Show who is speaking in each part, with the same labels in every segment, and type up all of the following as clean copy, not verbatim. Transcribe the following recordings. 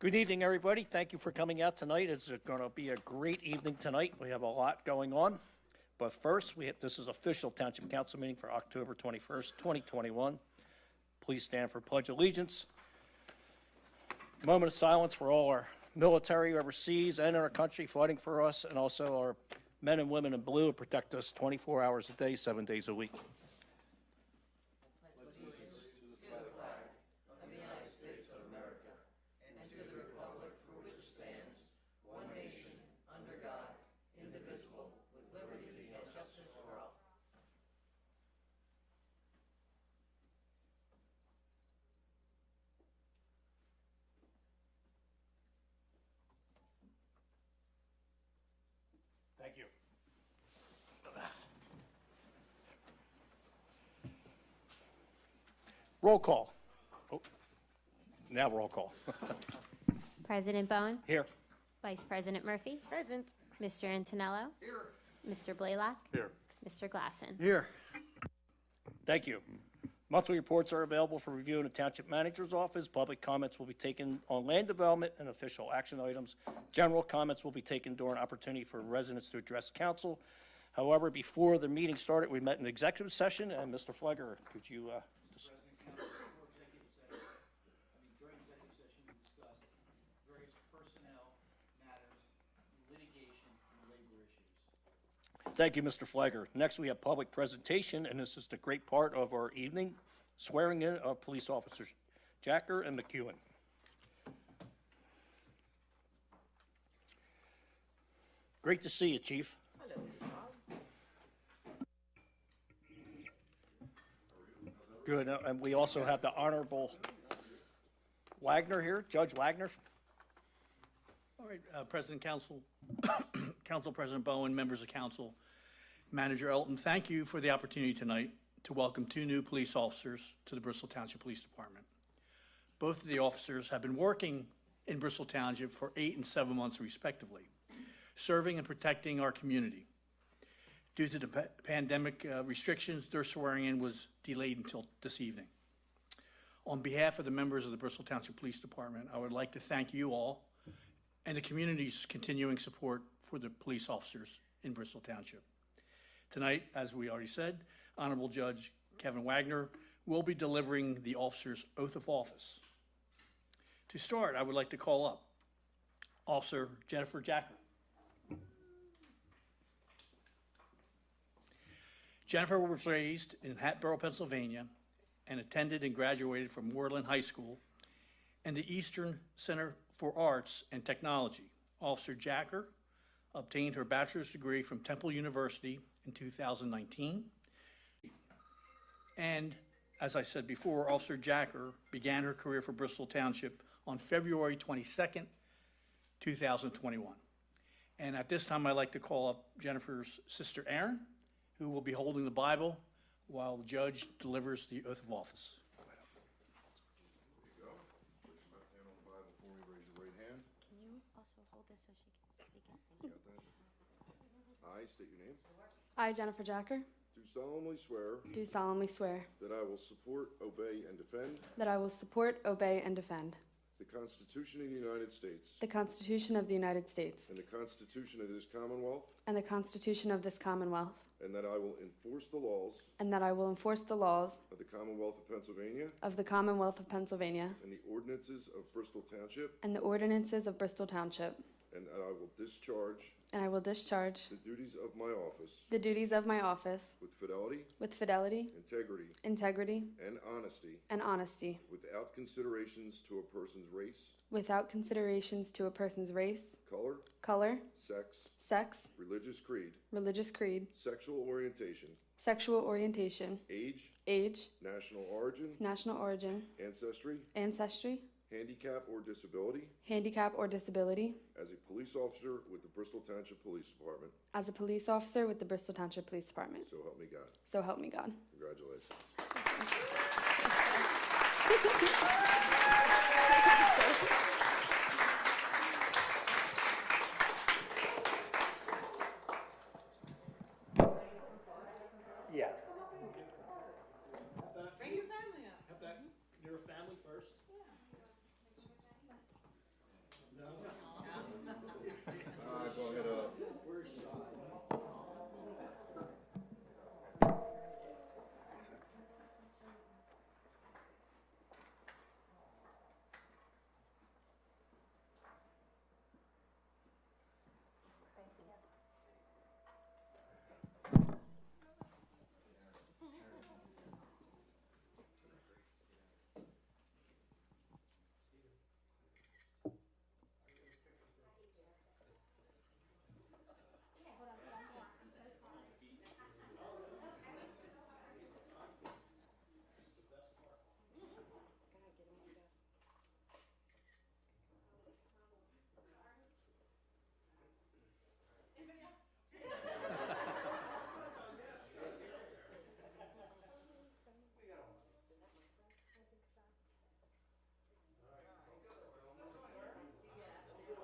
Speaker 1: Good evening, everybody. Thank you for coming out tonight. It's going to be a great evening tonight. We have a lot going on. But first, this is official Township Council meeting for October 21st, 2021. Please stand for Pledge of Allegiance. A moment of silence for all our military overseas and in our country fighting for us, and also our men and women in blue who protect us 24 hours a day, 7 days a week. Thank you. Roll call. Oh, now roll call.
Speaker 2: President Bowen.
Speaker 1: Here.
Speaker 2: Vice President Murphy.
Speaker 3: Present.
Speaker 2: Mr. Antonello.
Speaker 1: Here.
Speaker 2: Mr. Blaylock.
Speaker 1: Here.
Speaker 2: Mr. Glassen.
Speaker 1: Here. Thank you. Monthly reports are available for review in the Township Manager's office. Public comments will be taken on land development and official action items. General comments will be taken during opportunity for residents to address council. However, before the meeting started, we met in executive session, and Mr. Flegger, could you
Speaker 4: During executive session, we discussed various personnel matters, litigation, and labor issues.
Speaker 1: Thank you, Mr. Flagger. Next, we have public presentation, and this is the great part of our evening, swearing in of police officers Jacker and Mckeon. Great to see you, Chief.
Speaker 3: Hello.
Speaker 1: Good, and we also have the Honorable Wagner here, Judge Wagner.
Speaker 4: All right, President Council, Council President Bowen, members of council, Manager Elton, thank you for the opportunity tonight to welcome 2 new police officers to the Bristol Township Police Department. Both of the officers have been working in Bristol Township for 8 and 7 months respectively, serving and protecting our community. Due to the pandemic restrictions, their swearing in was delayed until this evening. On behalf of the members of the Bristol Township Police Department, I would like to thank you all and the community's continuing support for the police officers in Bristol Township. Tonight, as we already said, Honorable Judge Kevin Wagner will be delivering the officer's oath of office. To start, I would like to call up Officer Jennifer Jacker. Jennifer was raised in Hatboro, Pennsylvania, and attended and graduated from Moreland High School and the Eastern Center for Arts and Technology. Officer Jacker obtained her bachelor's degree from Temple University in 2019. And as I said before, Officer Jacker began her career for Bristol Township on February 22nd, 2021. And at this time, I'd like to call up Jennifer's sister, Erin, who will be holding the Bible while the judge delivers the oath of office.
Speaker 5: There you go. Place your left hand on the Bible for me. Raise your right hand.
Speaker 2: Can you also hold this so she can speak it?
Speaker 5: Got that? I state your name.
Speaker 6: I, Jennifer Jacker,
Speaker 5: Do solemnly swear
Speaker 6: do solemnly swear
Speaker 5: that I will support, obey, and defend
Speaker 6: that I will support, obey, and defend
Speaker 5: the Constitution of the United States
Speaker 6: the Constitution of the United States
Speaker 5: and the Constitution of this Commonwealth,
Speaker 6: and the Constitution of this Commonwealth,
Speaker 5: and that I will enforce the laws
Speaker 6: and that I will enforce the laws
Speaker 5: of the Commonwealth of Pennsylvania
Speaker 6: of the Commonwealth of Pennsylvania
Speaker 5: and the ordinances of Bristol Township,
Speaker 6: and the ordinances of Bristol Township,
Speaker 5: and that I will discharge
Speaker 6: and I will discharge
Speaker 5: the duties of my office
Speaker 6: the duties of my office
Speaker 5: with fidelity,
Speaker 6: with fidelity,
Speaker 5: integrity,
Speaker 6: integrity,
Speaker 5: and honesty,
Speaker 6: and honesty,
Speaker 5: without considerations to a person's race,
Speaker 6: without considerations to a person's race,
Speaker 5: color,
Speaker 6: color,
Speaker 5: sex,
Speaker 6: sex,
Speaker 5: religious creed, sexual orientation,
Speaker 6: sexual orientation,
Speaker 5: age,
Speaker 6: age,
Speaker 5: national origin,
Speaker 6: ancestry,
Speaker 5: handicap or disability, as a police officer with the Bristol Township Police Department.
Speaker 6: as a police officer with the Bristol Township Police Department.
Speaker 5: So help me God.
Speaker 6: So help me God.
Speaker 5: Congratulations.
Speaker 1: Yeah.
Speaker 3: Bring your family up.
Speaker 1: Have that, your family first.
Speaker 5: Go ahead up.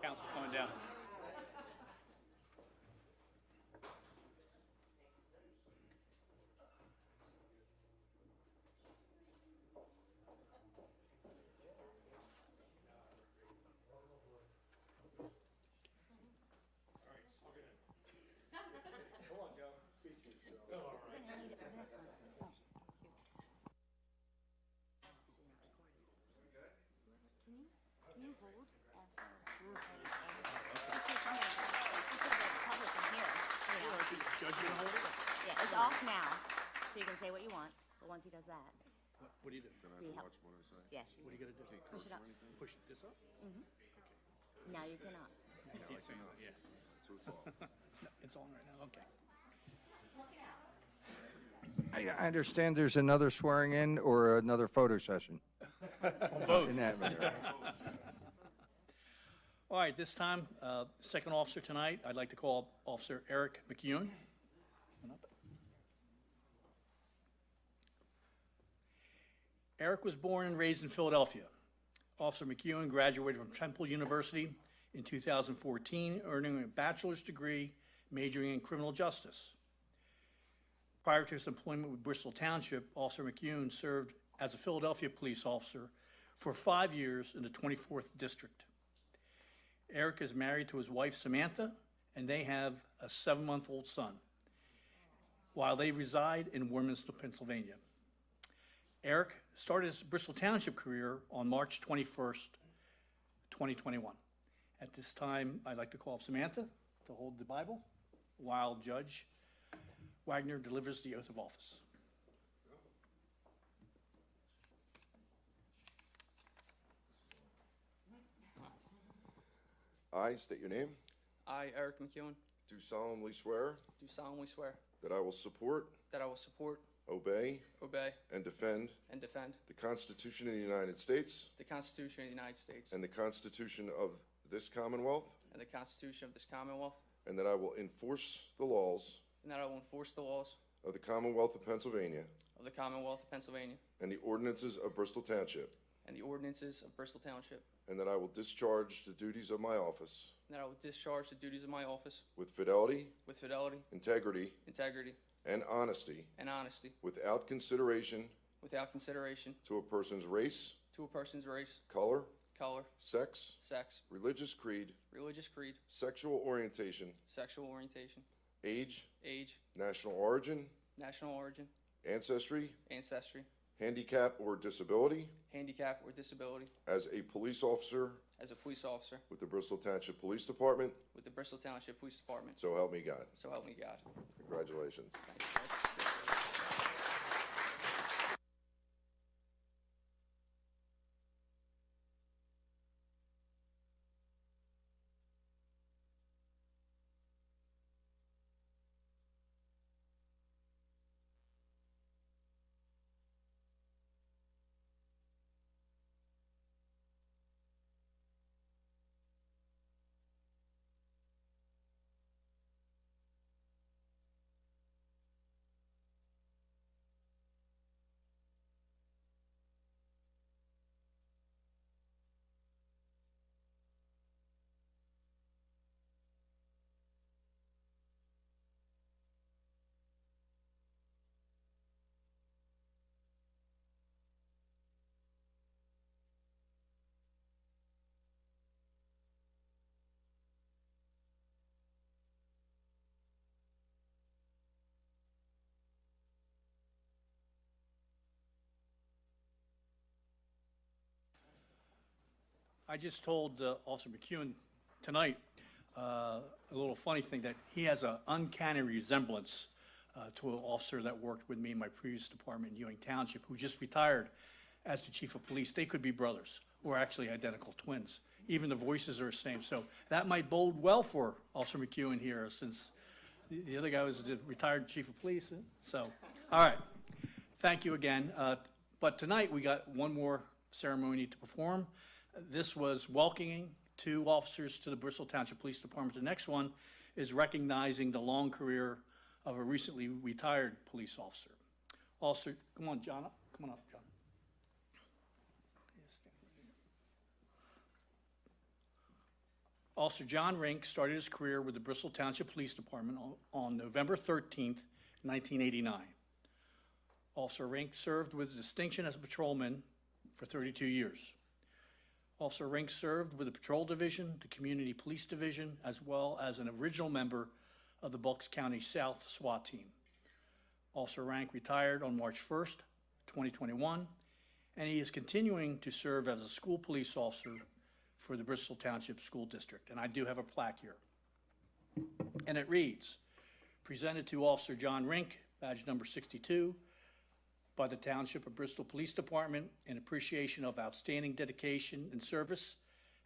Speaker 4: Council's coming down. Judge, you gonna hold it?
Speaker 3: Yeah, it's off now, so you can say what you want, but once he does that,
Speaker 4: What do you do?
Speaker 3: we help. Yes,
Speaker 4: What are you gonna do?
Speaker 3: push it up.
Speaker 4: Push this up?
Speaker 3: Now you cannot.
Speaker 4: Can't say no, yeah.
Speaker 5: So it's off.
Speaker 4: No, it's on right now, okay.
Speaker 7: I understand there's another swearing in or another photo session.
Speaker 4: Both.
Speaker 7: In that matter.
Speaker 4: All right, this time, second officer tonight, I'd like to call Officer Eric Mckeon. Come on up. Eric was born and raised in Philadelphia. Officer McKeon graduated from Temple University in 2014, earning a bachelor's degree, majoring in criminal justice. Prior to his employment with Bristol Township, Officer McKeon served as a Philadelphia police officer for 5 years in the 24th District. Eric is married to his wife Samantha, and they have a 7-month-old son, while they reside in Warminster, Pennsylvania. Eric started his Bristol Township career on March 21st, 2021. At this time, I'd like to call up Samantha to hold the Bible while Judge Wagner delivers the oath of office.
Speaker 5: I state your name.
Speaker 8: I, Eric McKeon,
Speaker 5: Do solemnly swear
Speaker 8: do solemnly swear
Speaker 5: that I will support,
Speaker 8: that I will support,
Speaker 5: obey,
Speaker 8: obey,
Speaker 5: and defend
Speaker 8: and defend
Speaker 5: the Constitution of the United States
Speaker 8: the Constitution of the United States
Speaker 5: and the Constitution of this Commonwealth,
Speaker 8: and the Constitution of this Commonwealth,
Speaker 5: and that I will enforce the laws
Speaker 8: and that I will enforce the laws
Speaker 5: of the Commonwealth of Pennsylvania
Speaker 8: of the Commonwealth of Pennsylvania
Speaker 5: and the ordinances of Bristol Township,
Speaker 8: and the ordinances of Bristol Township,
Speaker 5: and that I will discharge the duties of my office
Speaker 8: and that I will discharge the duties of my office
Speaker 5: with fidelity,
Speaker 8: with
Speaker 5: integrity,
Speaker 8: integrity,
Speaker 5: and honesty,
Speaker 8: and honesty,
Speaker 5: without consideration
Speaker 8: without consideration
Speaker 5: to a person's race,
Speaker 8: to a person's race,
Speaker 5: color,
Speaker 8: color,
Speaker 5: sex,
Speaker 8: sex,
Speaker 5: religious creed,
Speaker 8: religious creed,
Speaker 5: sexual orientation,
Speaker 8: sexual orientation,
Speaker 5: age,
Speaker 8: age,
Speaker 5: national origin,
Speaker 8: national origin,
Speaker 5: ancestry,
Speaker 8: handicap,
Speaker 5: or disability,
Speaker 8: handicap, or disability,
Speaker 5: as a police officer
Speaker 8: as a police officer
Speaker 5: with the Bristol Township Police Department,
Speaker 8: with the Bristol Township Police Department.
Speaker 5: so help me God.
Speaker 8: So help me God.
Speaker 5: Congratulations.
Speaker 8: Thank you, Judge.
Speaker 4: I just told Officer Mckeon tonight a little funny thing, that he has an uncanny resemblance to an officer that worked with me in my previous department in Ewing Township, who just retired as the chief of police. They could be brothers. We're actually identical twins. Even the voices are the same. So that might bode well for Officer Mckeon here, since the other guy was the retired chief of police. So, all right. Thank you again. But tonight we got one more ceremony to perform. This was welcoming 2 officers to the Bristol Township Police Department. The next one is recognizing the long career of a recently retired police officer. Officer, come on, John. Come on up, John. Officer John Rink started his career with the Bristol Township Police Department on November 13th, 1989. Officer Rink served with distinction as a patrolman for 32 years. Officer Rink served with the Patrol Division, the Community Police Division, as well as an original member of the Bucks County South SWAT team. Officer Rink retired on March 1st, 2021, and he is continuing to serve as a school police officer for the Bristol Township School District. And I do have a plaque here. And it reads, presented to Officer John Rink, badge number 62, by the Township of Bristol Police Department in appreciation of outstanding dedication and service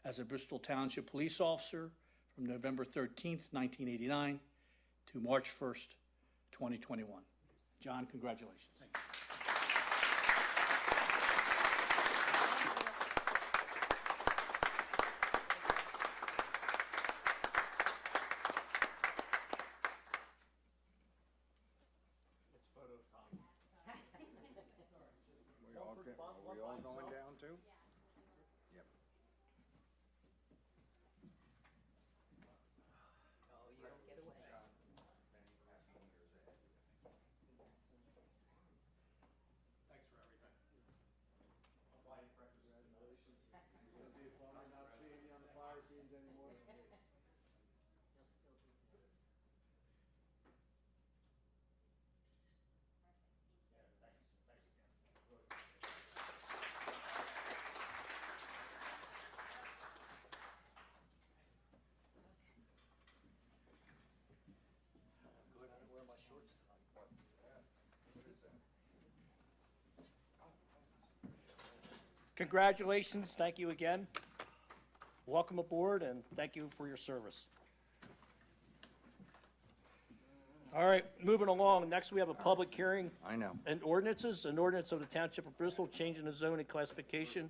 Speaker 4: as a Bristol Township police officer from November 13th, 1989 to March 1st, 2021. John, congratulations. Thank you.
Speaker 7: We all going down too? Yep.
Speaker 4: Thanks for everything.
Speaker 1: Congratulations, thank you again. Welcome aboard, and thank you for your service. All right, moving along, next we have a public hearing
Speaker 7: I know.
Speaker 1: and ordinances. An ordinance of the Township of Bristol changing the zoning classification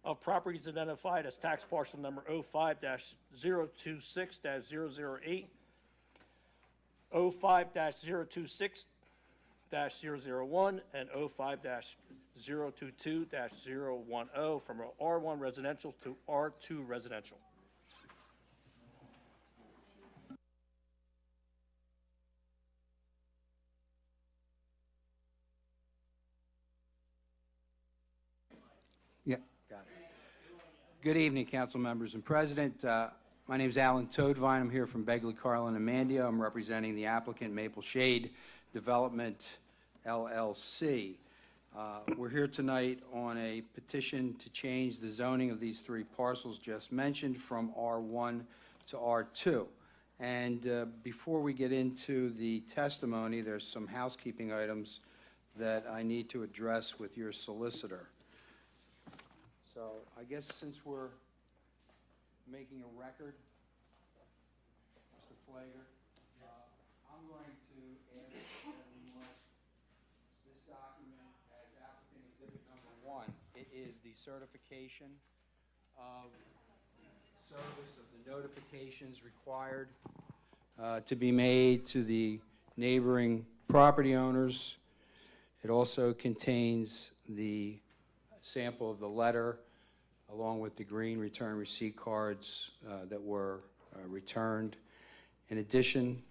Speaker 1: of properties identified as tax parcel number 05-026-008, 05-026-001, and 05-022-010 from R1 residential to R2 residential.
Speaker 9: Yeah, got it. Good evening, council members and president. My name is Alan Toadvine. I'm here from Begley, Carlin, and Mandia. I'm representing the applicant Maple Shade Development, LLC. We're here tonight on a petition to change the zoning of these 3 parcels just mentioned from R1 to R2. And before we get into the testimony, there's some housekeeping items that I need to address with your solicitor. So I guess since we're making a record, Mr. Flager, I'm going to ask that we mark this document as applicant exhibit number 1. It is the certification of service of the notifications required to be made to the neighboring property owners. It also contains the sample of the letter along with the green return receipt cards that were returned. In addition,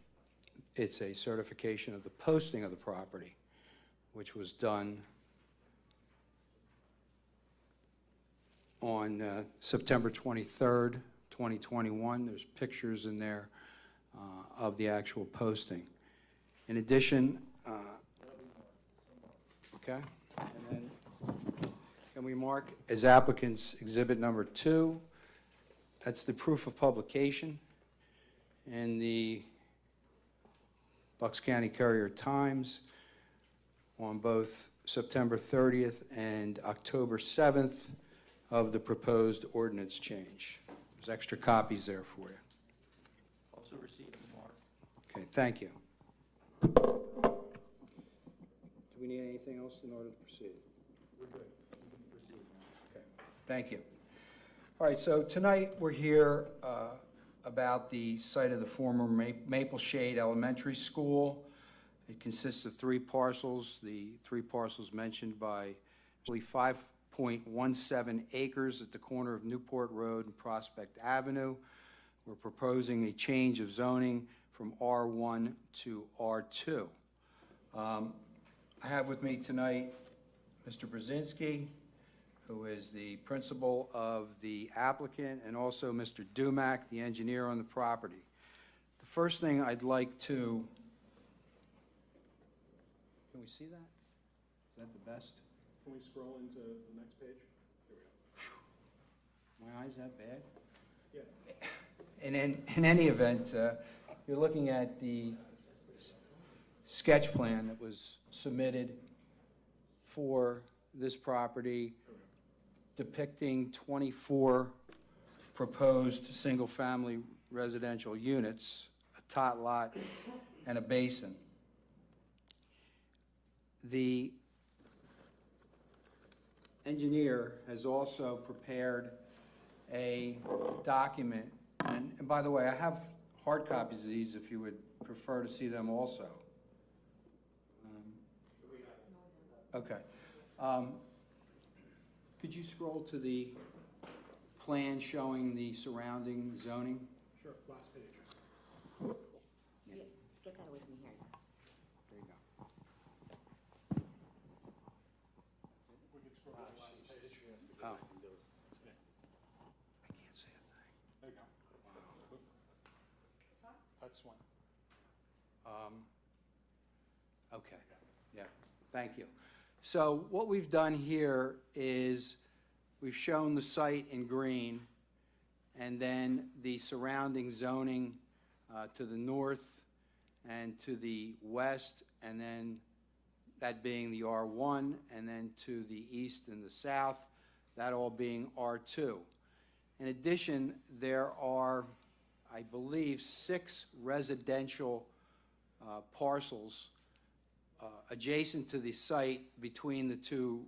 Speaker 9: it's a certification of the posting of the property, which was done on September 23rd, 2021. There's pictures in there of the actual posting. In addition, okay, and then Can we mark as applicant's exhibit number 2? That's the proof of publication in the Bucks County Courier-Times on both September 30th and October 7th of the proposed ordinance change. There's extra copies there for you.
Speaker 1: Also received from Mark.
Speaker 9: Okay, thank you. Do we need anything else in order to proceed? We're good. Okay, thank you. All right, so tonight we're here about the site of the former Maple Shade Elementary School. It consists of 3 parcels. The 3 parcels mentioned by 5.17 acres at the corner of Newport Road and Prospect Avenue. We're proposing a change of zoning from R1 to R2. I have with me tonight Mr. Brzezinski, who is the principal of the applicant, and also Mr. Dumack, the engineer on the property. The first thing I'd like to, can we see that? Is that the best?
Speaker 10: Can we scroll into the next page? Here we go.
Speaker 9: My eyes that bad?
Speaker 10: Yeah.
Speaker 9: In any event, you're looking at the sketch plan that was submitted for this property depicting 24 proposed single-family residential units, a tot lot, and a basin. The engineer has also prepared a document, and by the way, I have hard copies of these if you would prefer to see them also. Okay. Could you scroll to the plan showing the surrounding zoning?
Speaker 10: Sure, last page.
Speaker 3: Get that away from me here.
Speaker 9: There you go.
Speaker 10: We can scroll to the last page.
Speaker 9: Oh.
Speaker 10: I can do it.
Speaker 9: I can't see a thing.
Speaker 10: There you go. That's one.
Speaker 9: Okay, yeah, thank you. So what we've done here is we've shown the site in green and then the surrounding zoning to the north and to the west, and then that being the R1, and then to the east and the south, that all being R2. In addition, there are, I believe, 6 residential parcels adjacent to the site between the 2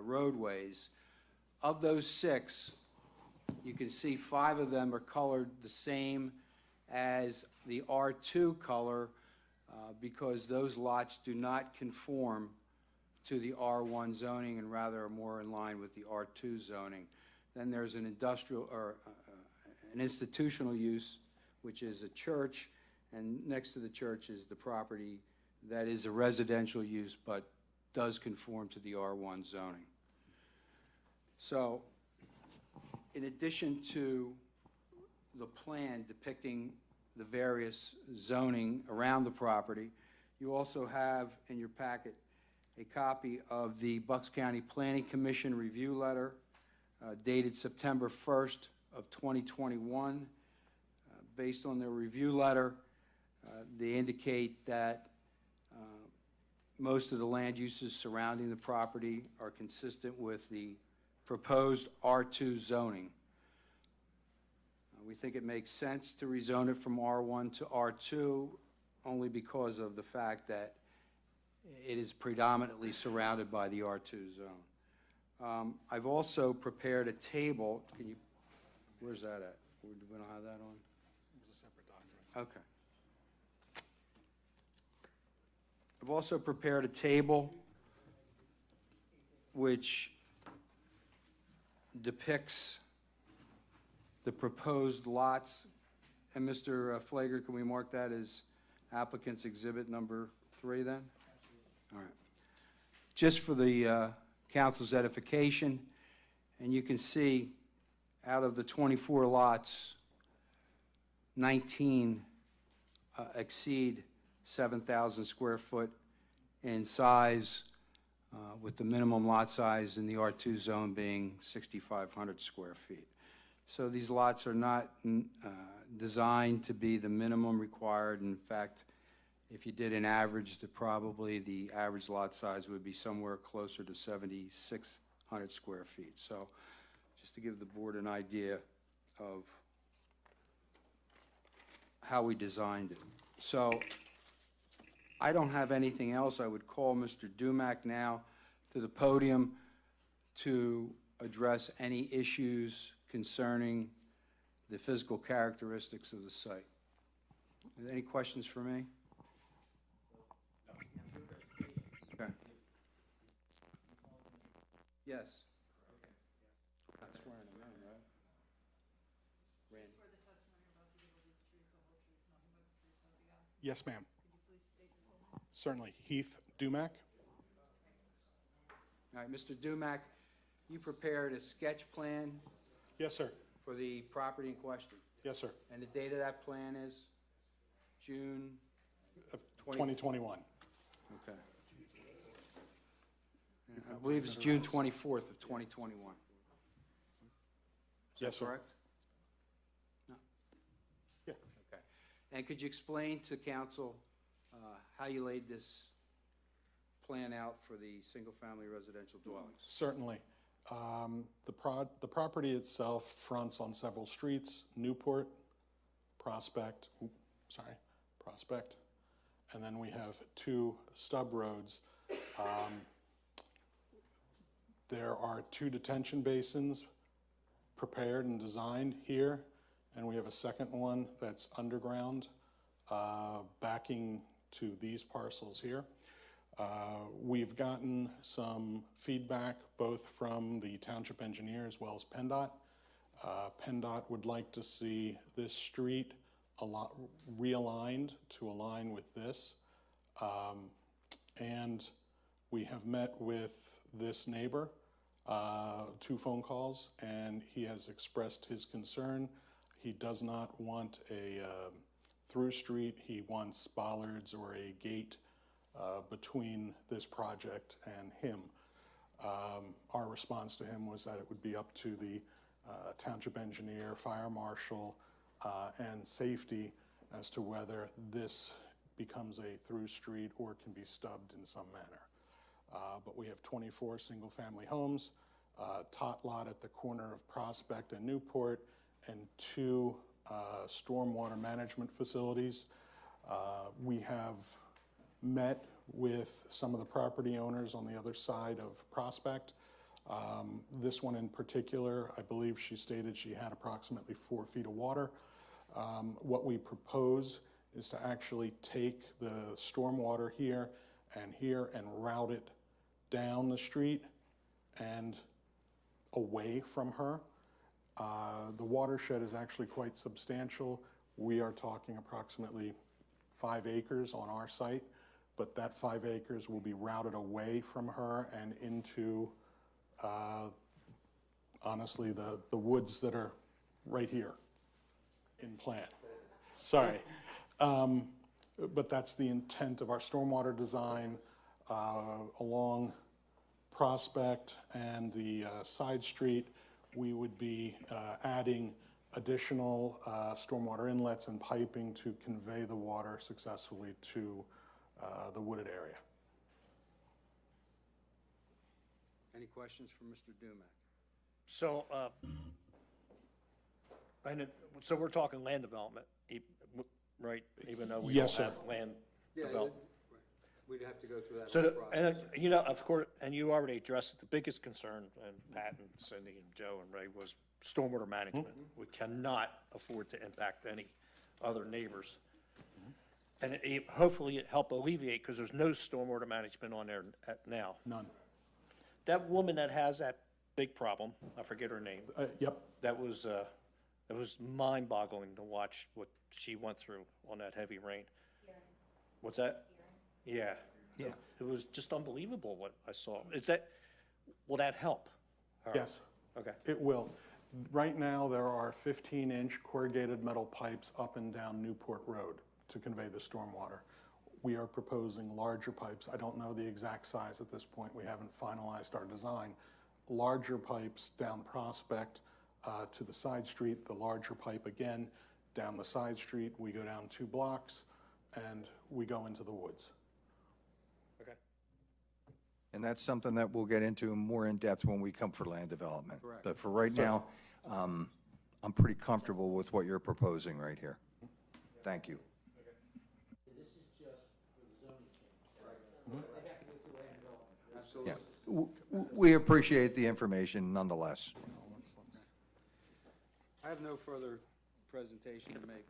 Speaker 9: roadways. Of those 6, you can see 5 of them are colored the same as the R2 color because those lots do not conform to the R1 zoning and rather are more in line with the R2 zoning. Then there's an industrial or an institutional use, which is a church, and next to the church is the property that is a residential use but does conform to the R1 zoning. So, in addition to the plan depicting the various zoning around the property, you also have in your packet a copy of the Bucks County Planning Commission review letter dated September 1st of 2021. Based on their review letter, they indicate that most of the land uses surrounding the property are consistent with the proposed R2 zoning. We think it makes sense to rezone it from R1 to R2 only because of the fact that it is predominantly surrounded by the R2 zone. I've also prepared a table. Can you, where's that at? We don't have that on?
Speaker 10: It was a separate document.
Speaker 9: Okay. I've also prepared a table which depicts the proposed lots. And Mr. Flager, can we mark that as applicant's exhibit number 3 then? All right. Just for the council's edification, and you can see out of the 24 lots, 19 exceed 7,000 square foot in size. with the minimum lot size in the R2 zone being 6,500 square feet. So these lots are not designed to be the minimum required. In fact, if you did an average, probably the average lot size would be somewhere closer to 7,600 square feet. So just to give the board an idea of how we designed it. So I don't have anything else. I would call Mr. Dumack now to the podium to address any issues concerning the physical characteristics of the site. Are there any questions for me? Okay. Yes. Not swearing him in, right? Randy.
Speaker 10: Yes, ma'am. Certainly. Heath Dumack?
Speaker 9: All right, Mr. Dumack, you prepared a sketch plan
Speaker 10: Yes, sir.
Speaker 9: for the property in question,
Speaker 10: Yes, sir.
Speaker 9: and the date of that plan is June?
Speaker 10: Of 2021.
Speaker 9: Okay. I believe it's June 24th of 2021. Is
Speaker 10: Yes,
Speaker 9: that
Speaker 10: sir.
Speaker 9: correct? No?
Speaker 10: Yeah.
Speaker 9: Okay. And could you explain to council how you laid this plan out for the single-family residential dwellings?
Speaker 10: Certainly. The property itself fronts on several streets: Newport, Prospect, and then we have two stub roads. There are two detention basins prepared and designed here, and we have a second one that's underground, backing to these parcels here. We've gotten some feedback both from the township engineer as well as PennDOT. PennDOT would like to see this street realigned to align with this. And we have met with this neighbor, 2 phone calls, and he has expressed his concern. He does not want a through street. He wants bollards or a gate between this project and him. Our response to him was that it would be up to the township engineer, fire marshal, and safety as to whether this becomes a through street or can be stubbed in some manner. But we have 24 single-family homes, tot lot at the corner of Prospect and Newport, and 2 stormwater management facilities. We have met with some of the property owners on the other side of Prospect. This one in particular, I believe she stated she had approximately 4 feet of water. What we propose is to actually take the stormwater here and route it down the street and away from her. The watershed is actually quite substantial. We are talking approximately 5 acres on our site, but that 5 acres will be routed away from her and into, honestly, the woods that are right here in plan. Sorry. But that's the intent of our stormwater design along Prospect and the side street. We would be adding additional stormwater inlets and piping to convey the water successfully to the wooded area.
Speaker 9: Any questions for Mr. Dumack?
Speaker 1: So, so we're talking land development, right? Even though we
Speaker 10: Yes,
Speaker 1: don't
Speaker 10: sir.
Speaker 1: have land
Speaker 9: Yeah,
Speaker 1: development.
Speaker 9: we'd have to go through that.
Speaker 1: So,
Speaker 9: whole process.
Speaker 1: and you know, of course, and you already addressed it, the biggest concern, and Pat and Cindy and Joe and Ray, was stormwater management. We cannot afford to impact any other neighbors. And hopefully it help alleviate, because there's no stormwater management on there now.
Speaker 10: None.
Speaker 1: That woman that has that big problem, I forget her name,
Speaker 10: Yep.
Speaker 1: that was mind-boggling to watch what she went through on that heavy rain. What's that? Yeah.
Speaker 9: Yeah.
Speaker 1: It was just unbelievable what I saw. Will that help her?
Speaker 10: Yes.
Speaker 1: Okay.
Speaker 10: It will. Right now, there are 15-inch corrugated metal pipes up and down Newport Road to convey the stormwater. we are proposing larger pipes. I don't know the exact size at this point. We haven't finalized our design. Larger pipes down Prospect to the side street, the larger pipe again down the side street. We go down 2 blocks and we go into the woods.
Speaker 1: Okay.
Speaker 7: And that's something that we'll get into more in depth when we come for land development.
Speaker 9: Correct.
Speaker 7: But for right now, I'm pretty comfortable with what you're proposing right here. Thank you. Yeah. We appreciate the information nonetheless.
Speaker 9: I have no further presentation to make.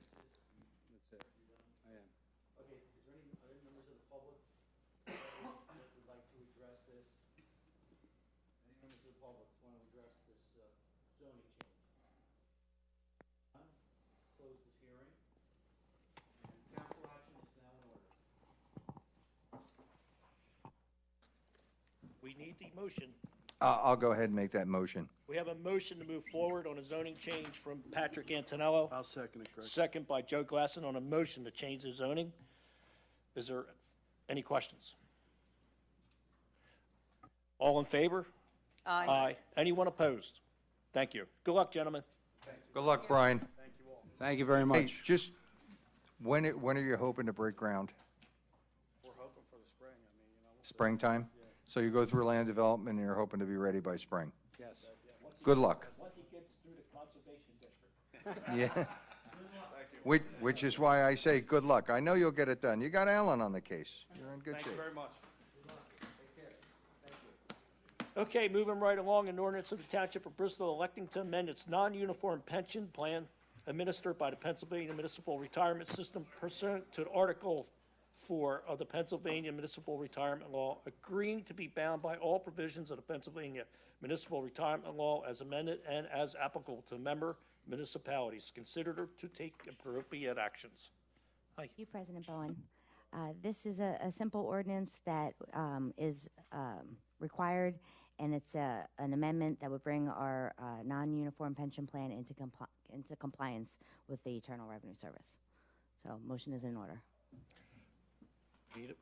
Speaker 9: That's it. I am.
Speaker 4: Okay, is there any other members of the public that would like to address this? Any members of the public want to address this zoning change? None? Close this hearing. And council action is now in order.
Speaker 1: We need the motion.
Speaker 7: I'll go ahead and make that motion.
Speaker 1: We have a motion to move forward on a zoning change from Patrick Antonello.
Speaker 11: I'll second it, Craig.
Speaker 1: Second by Joe Glasson on a motion to change the zoning. Is there any questions? All in favor? Aye. Anyone opposed? Thank you. Good luck, gentlemen.
Speaker 7: Good luck, Brian.
Speaker 9: Thank you very
Speaker 7: Hey,
Speaker 9: much.
Speaker 7: just, when are you hoping to break ground?
Speaker 11: We're hoping for the spring, I mean, you know.
Speaker 7: Springtime? So you go through land development and you're hoping to be ready by spring?
Speaker 9: Yes.
Speaker 7: Good luck.
Speaker 1: Once he gets through the conservation district.
Speaker 7: Yeah. Which is why I say good luck. I know you'll get it done. You got Alan on the case. You're in good shape.
Speaker 11: Thank you very much.
Speaker 1: Okay, moving right along, an ordinance of the Township of Bristol electing to amend its non-uniform pension plan administered by the Pennsylvania Municipal Retirement System pursuant to Article 4 of the Pennsylvania Municipal Retirement Law, agreeing to be bound by all provisions of the Pennsylvania Municipal Retirement Law as amended and as applicable to member municipalities, considered to take appropriate actions.
Speaker 3: Thank you, President Bowen. This is a simple ordinance that is required, and it's an amendment that would bring our non-uniform pension plan into compliance with the Internal Revenue Service. So motion is in order.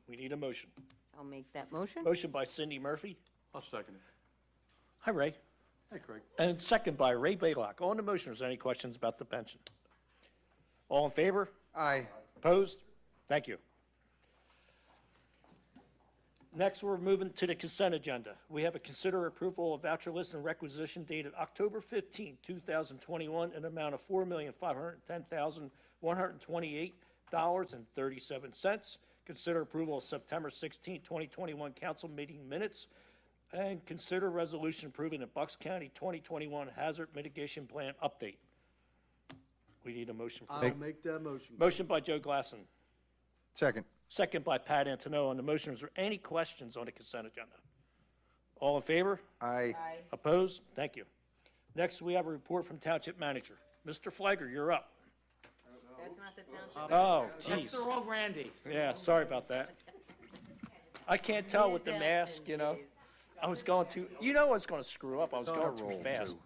Speaker 1: We need a motion.
Speaker 12: I'll make that motion.
Speaker 1: Motion by Cindy Murphy.
Speaker 11: I'll second it.
Speaker 1: Hi, Ray.
Speaker 11: Hey, Craig.
Speaker 1: And second by Ray Baylock. On the motion, is there any questions about the pension? All in favor?
Speaker 7: Aye.
Speaker 1: Opposed? Thank you. Next, we're moving to the consent agenda. We have a consider approval of voucher list and requisition dated October 15, 2021, in amount of $4,510,128.37. Consider approval of September 16, 2021 council meeting minutes, and consider resolution approving the Bucks County 2021 Hazard Mitigation Plan update. We need a motion for
Speaker 11: I'll
Speaker 1: that.
Speaker 11: make that motion.
Speaker 1: Motion by Joe Glasson.
Speaker 7: Second.
Speaker 1: Second by Pat Antonello on the motion. Is there any questions on the consent agenda? All in favor?
Speaker 7: Aye.
Speaker 1: Opposed? Thank you. Next, we have a report from Township Manager. Mr. Flagger, you're up.
Speaker 12: That's not the township.
Speaker 1: Oh,
Speaker 12: That's
Speaker 1: geez.
Speaker 12: the wrong Randy.
Speaker 1: Yeah, sorry about that. I can't tell with the mask, you know. I was going to, you know I was going to screw up. I was going too fast.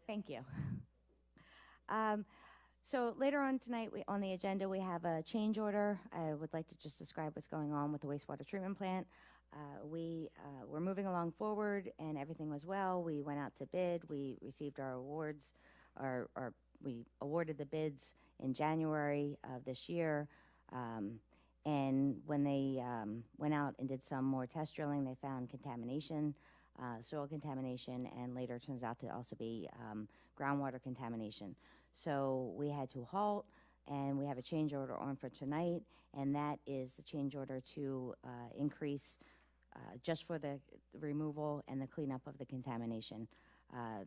Speaker 3: Thank you. So later on tonight, on the agenda, we have a change order. I would like to just describe what's going on with the wastewater treatment plant. We're moving along forward, and everything was well. We went out to bid. We received our awards, we awarded the bids in January of this year. And when they went out and did some more test drilling, they found contamination, soil contamination, and later turns out to also be groundwater contamination. So we had to halt, and we have a change order on for tonight, and that is the change order to increase just for the removal and the cleanup of the contamination. The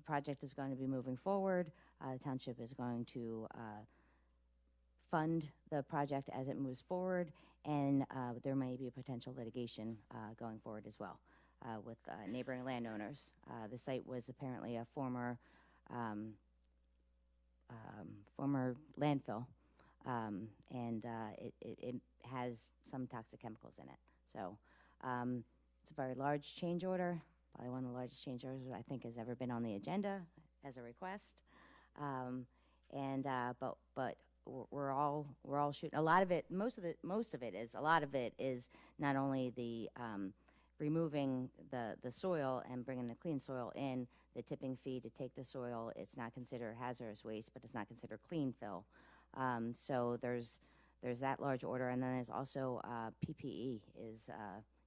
Speaker 3: project is going to be moving forward. The township is going to fund the project as it moves forward, and there may be potential litigation going forward as well with neighboring landowners. The site was apparently a former landfill, and it has some toxic chemicals in it. So it's a very large change order, probably one of the largest change orders I think has ever been on the agenda as a request. But we're all shooting. A lot of it, most of it is not only the removing the soil and bringing the clean soil in, the tipping fee to take the soil. It's not considered hazardous waste, but it's not considered clean fill. So there's that large order, and then there's also PPE is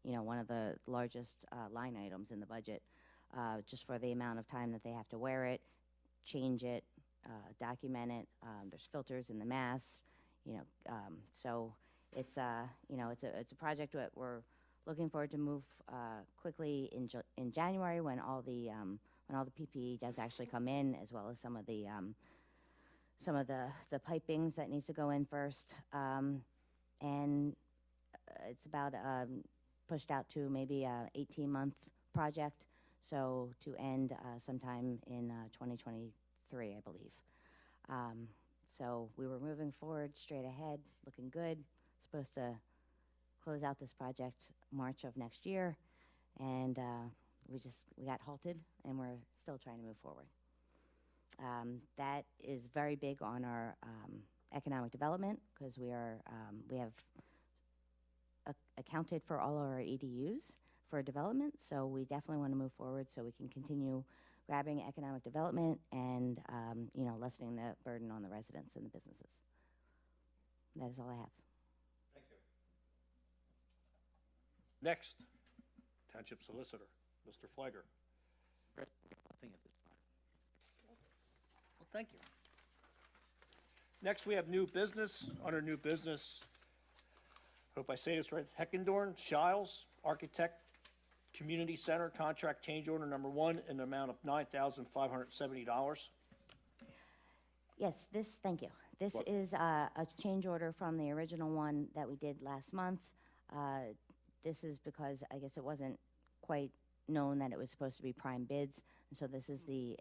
Speaker 3: one of the largest line items in the budget, just for the amount of time that they have to wear it, change it, document it. There's filters in the masks, so it's a project that we're looking forward to move quickly in January when all the PPE does actually come in, as well as some of the pipings that needs to go in first, and it's about pushed out to maybe a 18-month project, so to end sometime in 2023, I believe. So we were moving forward straight ahead, looking good. Supposed to close out this project March of next year, and we got halted, and we're still trying to move forward. That is very big on our economic development, because we have accounted for all our EDUs for development, so we definitely want to move forward so we can continue grabbing economic development and lessening the burden on the residents and the businesses. That is all I have.
Speaker 1: Thank you. Next, Township Solicitor, Mr. Flegger. Nothing at this time. Well, thank you. Next, we have new business. Under new business, hope I say this right, Heckendorn Shiles, Architect, Community Center, contract change order number 1 in the amount of $9,570.
Speaker 3: Yes, thank you. This is a change order from the original one that we did last month. This is because I guess it wasn't quite known that it was supposed to be prime bids, and so this is the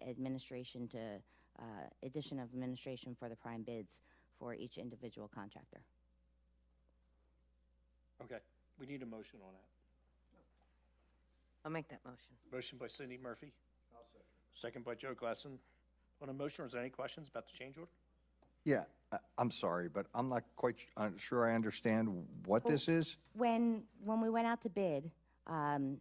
Speaker 3: addition of administration for the prime bids for each individual contractor.
Speaker 1: Okay, we need a motion on that.
Speaker 12: I'll make that motion.
Speaker 1: Motion by Cindy Murphy. I'll second. Second by Joe Glasson. On a motion, is there any questions about the change order?
Speaker 7: Yeah, I'm sorry, but I'm not quite sure I understand what this is.
Speaker 3: When we went out to bid,
Speaker 1: For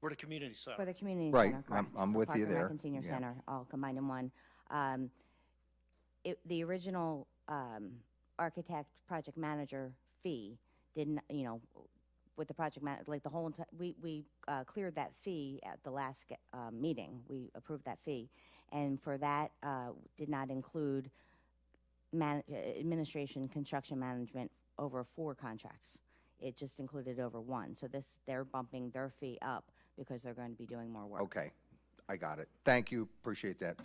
Speaker 1: the community center.
Speaker 3: for the community
Speaker 7: Right,
Speaker 3: center, correct.
Speaker 7: I'm with you
Speaker 3: Park and Rec
Speaker 7: there.
Speaker 3: and Senior
Speaker 7: Yeah.
Speaker 3: Center, all combined in one. The original architect, project manager fee didn't, with the project like the whole, we cleared that fee at the last meeting. We approved that fee. And for that, did not include administration, construction management over 4 contracts. It just included over 1. So they're bumping their fee up because they're going to be doing more work.
Speaker 7: Okay, I got it. Thank you, appreciate that.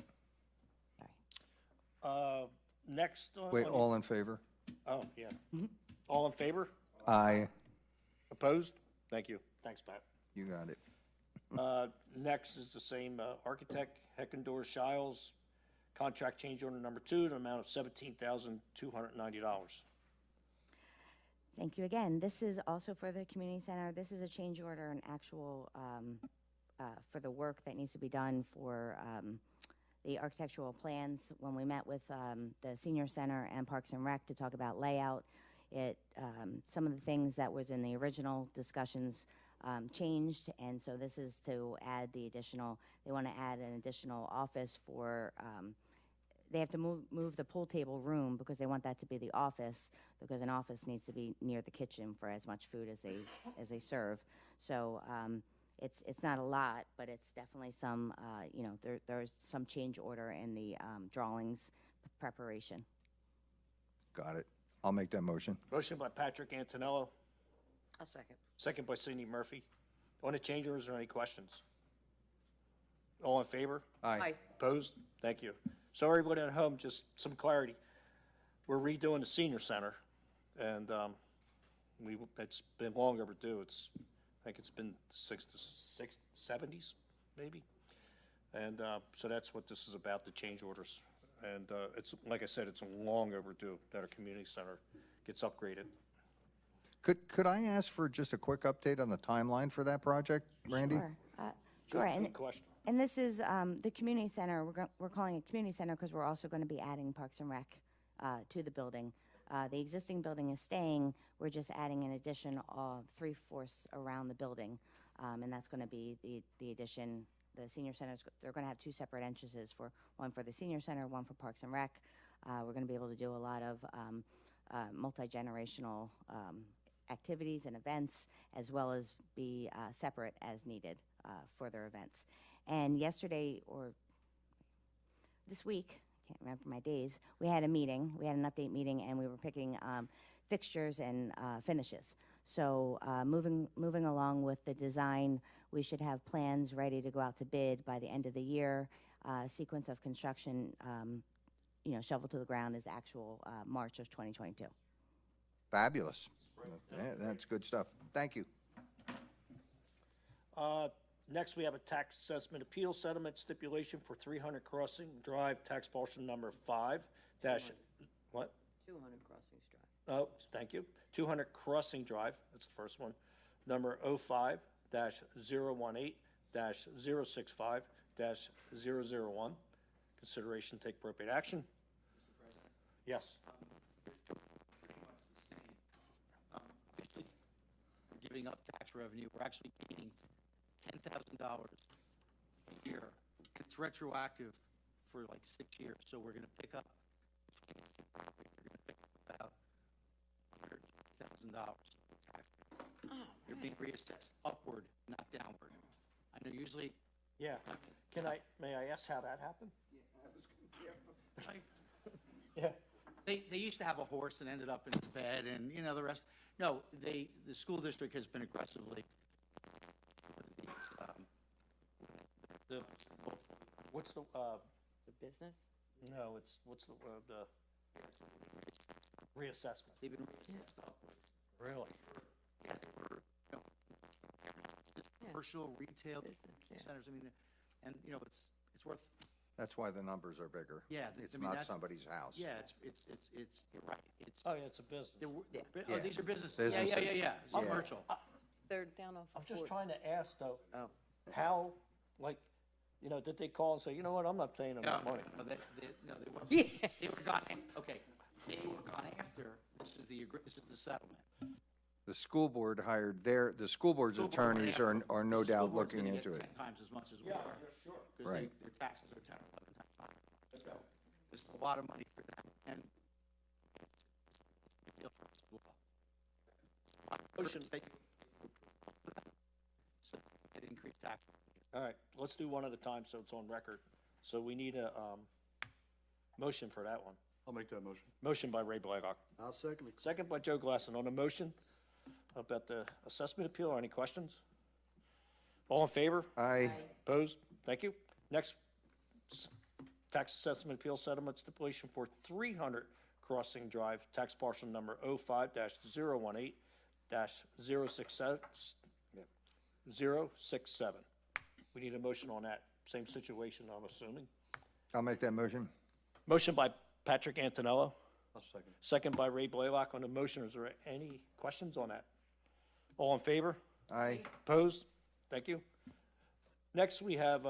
Speaker 1: Next.
Speaker 7: Wait, all in favor?
Speaker 1: Oh, yeah. All in favor?
Speaker 7: Aye.
Speaker 1: Opposed? Thank you. Thanks, Pat.
Speaker 7: You got it.
Speaker 1: Next is the same architect, Heckendorn Shiles, contract change order number 2, the amount of $17,290.
Speaker 3: Thank you again. This is also for the community center. This is a change order, an actual, for the work that needs to be done for the architectural plans. When we met with the senior center and Parks and Rec to talk about layout, some of the things that was in the original discussions changed, and so this is to add the additional, they want to add an additional office for, they have to move the pool table room because they want that to be the office, because an office needs to be near the kitchen for as much food as they serve. So it's not a lot, but it's definitely some, there's some change order in the drawings preparation.
Speaker 7: Got it. I'll make that motion.
Speaker 1: Motion by Patrick Antonello,
Speaker 12: I'll second.
Speaker 1: second by Cindy Murphy. On the change orders, are there any questions? All in favor?
Speaker 12: Aye.
Speaker 1: Opposed? Thank you. So everybody at home, just some clarity. We're redoing the senior center, and it's been long overdue. I think it's been 70s, maybe. And so that's what this is about, the change orders. And it's, like I said, it's long overdue that our community center gets upgraded.
Speaker 7: Could I ask for just a quick update on the timeline for that project, Randy?
Speaker 3: Sure. Sure,
Speaker 1: Good
Speaker 3: and,
Speaker 1: question.
Speaker 3: and this is the community center. We're calling it community center because we're also going to be adding Parks and Rec to the building. The existing building is staying. We're just adding an addition of 3/4 around the building, and that's going to be the addition. The senior centers, they're going to have two separate entrances, for one for the senior center, one for Parks and Rec. We're going to be able to do a lot of multi-generational activities and events, as well as be separate as needed for their events. And yesterday, or this week, I can't remember my days, we had a meeting, we had an update meeting, and we were picking fixtures and finishes. So moving along with the design, we should have plans ready to go out to bid by the end of the year. Sequence of construction, shovel to the ground is actual March of 2022.
Speaker 7: Fabulous. Yeah, that's good stuff. Thank you.
Speaker 1: Next, we have a tax assessment appeal settlement stipulation for 300 Crossing Drive, tax parcel number 5 dash, what?
Speaker 12: 200 Crossings Drive.
Speaker 1: Oh, thank you. 200 Crossing Drive, that's the first one. Number 05-018-065-001. Consideration, take appropriate action. Yes.
Speaker 9: Giving up tax revenue, we're actually gaining $10,000 a year. It's retroactive for like 6 years, so we're going to pick up about $100,000. You're being reassessed upward, not downward. I know usually.
Speaker 1: Yeah. May I ask how that happened? Yeah.
Speaker 9: They used to have a horse that ended up in his bed, and the rest. No, the school district has been aggressively.
Speaker 1: What's the
Speaker 12: business?
Speaker 1: no, what's the reassessment?
Speaker 9: They've been reassessed upward.
Speaker 1: Really?
Speaker 9: Commercial, retail
Speaker 12: Business,
Speaker 9: centers. I mean, and it's worth.
Speaker 7: That's why the numbers are bigger.
Speaker 9: Yeah,
Speaker 7: It's
Speaker 9: I mean,
Speaker 7: not
Speaker 9: that's-
Speaker 7: somebody's house.
Speaker 9: Yeah, it's you're right. It's
Speaker 1: Oh, yeah, it's a business.
Speaker 9: oh, these are businesses.
Speaker 7: Businesses.
Speaker 9: Yeah. It's
Speaker 7: Yeah.
Speaker 9: commercial.
Speaker 12: Third down off
Speaker 1: I'm
Speaker 12: of
Speaker 1: just
Speaker 12: Ford.
Speaker 1: trying to ask though,
Speaker 12: Oh.
Speaker 1: how, did they call and say, you know what, I'm not paying them
Speaker 9: No,
Speaker 1: that money?
Speaker 9: no, they weren't.
Speaker 12: Yeah.
Speaker 9: They were gone. Okay, they were gone after. This is the settlement.
Speaker 7: The school board the school board's
Speaker 9: School board,
Speaker 7: attorneys
Speaker 9: yeah.
Speaker 7: are no
Speaker 9: The school
Speaker 7: doubt
Speaker 9: board's
Speaker 7: looking
Speaker 9: gonna
Speaker 7: into
Speaker 9: get
Speaker 7: it.
Speaker 9: 10 times as much as we
Speaker 1: Yeah,
Speaker 9: are.
Speaker 1: sure.
Speaker 9: Because
Speaker 7: Right.
Speaker 9: their taxes are 10 or 11 times higher. So this is a lot of money for them, and it's a deal for us as well.
Speaker 1: Motion.
Speaker 9: So it increased tax.
Speaker 1: All right, let's do one at a time so it's on record. So we need a motion for that one.
Speaker 11: I'll make that motion.
Speaker 1: Motion by Ray Blaylock.
Speaker 11: I'll second it.
Speaker 1: Second by Joe Glasson. On the motion about the assessment appeal, any questions? All in favor?
Speaker 7: Aye.
Speaker 1: Opposed? Thank you. Next, tax assessment appeal settlement stipulation for 300 Crossing Drive, tax parcel number 05-018-067. We need a motion on that. Same situation, I'm assuming.
Speaker 7: I'll make that motion.
Speaker 1: Motion by Patrick Antonello,
Speaker 11: I'll second it.
Speaker 1: second by Ray Blaylock on the motion. Is there any questions on that? All in favor?
Speaker 7: Aye.
Speaker 1: Opposed? Thank you. Next, we have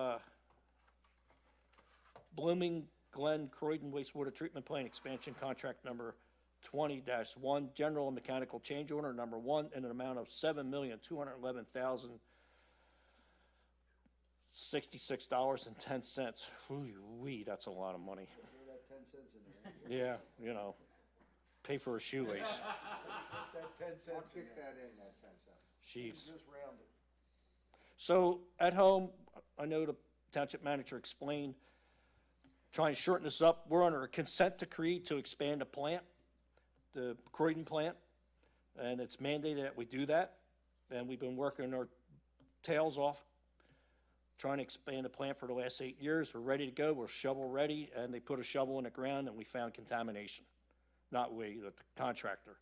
Speaker 1: Blooming Glen Croydon wastewater treatment plant expansion contract number 20-1, general and mechanical change order number 1 in an amount of $7,211,066.10. Wee, that's a lot of money. Yeah, pay for a shoelace.
Speaker 7: That 10 cents. I'll kick that in, that 10 cents.
Speaker 1: Jeez. So at home, I know the township manager explained, trying to shorten this up, we're under a consent decree to expand a plant, the Croydon plant, and it's mandated that we do that. And we've been working our tails off, trying to expand the plant for the last 8 years. We're ready to go, we're shovel ready, and they put a shovel in the ground and we found contamination. Not we, the contractor.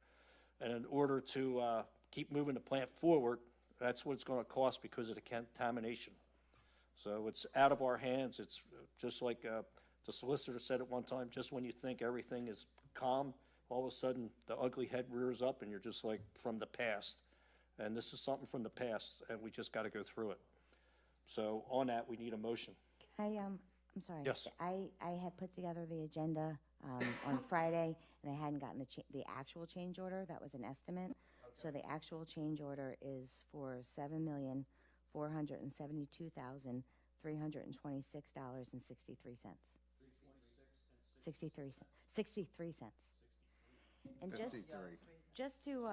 Speaker 1: And in order to keep moving the plant forward, that's what it's going to cost because of the contamination. So it's out of our hands. It's just like the solicitor said at one time, just when you think everything is calm, all of a sudden the ugly head rears up and you're just like from the past. And this is something from the past and we just got to go through it. So on that, we need a motion.
Speaker 3: I'm sorry.
Speaker 1: Yes.
Speaker 3: I had put together the agenda on Friday, and I hadn't gotten the actual change order. That was an estimate. So the actual change order is for $7,472,326.63. 63 cents. And just
Speaker 7: 53.
Speaker 3: just to $472,326.63.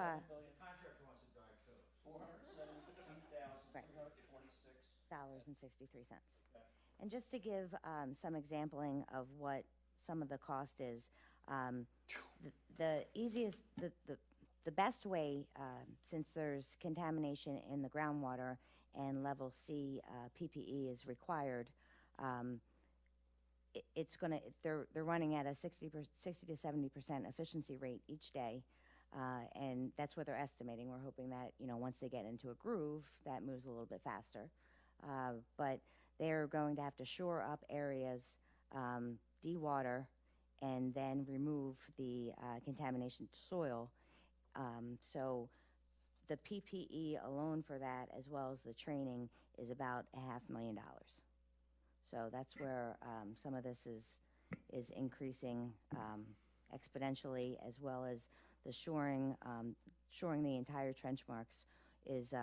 Speaker 3: And just to give some exampling of what some of the cost is, the easiest, the best way, since there's contamination in the groundwater and level C PPE is required, it's going to, they're running at a 60 to 70% efficiency rate each day. And that's what they're estimating. We're hoping that, once they get into a groove, that moves a little bit faster. But they're going to have to shore up areas, de-water, and then remove the contamination soil. So the PPE alone for that, as well as the training, is about $500,000. So that's where some of this is increasing exponentially, as well as the shoring the entire trench marks is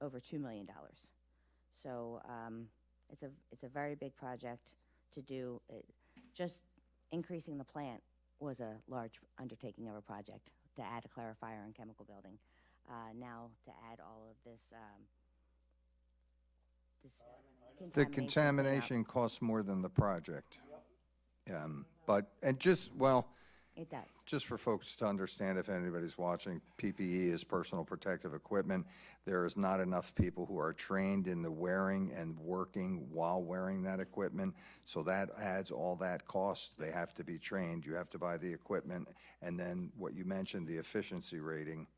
Speaker 3: over $2 million. So it's a very big project to do. Just increasing the plant was a large undertaking of a project to add a clarifier and chemical building. Now to add all of this.
Speaker 7: The contamination costs more than the project. But, and just, well,
Speaker 3: It does.
Speaker 7: just for folks to understand, if anybody's watching, PPE is personal protective equipment. There is not enough people who are trained in the wearing and working while wearing that equipment, so that adds all that cost. They have to be trained, you have to buy the equipment, and then what you mentioned, the efficiency rating.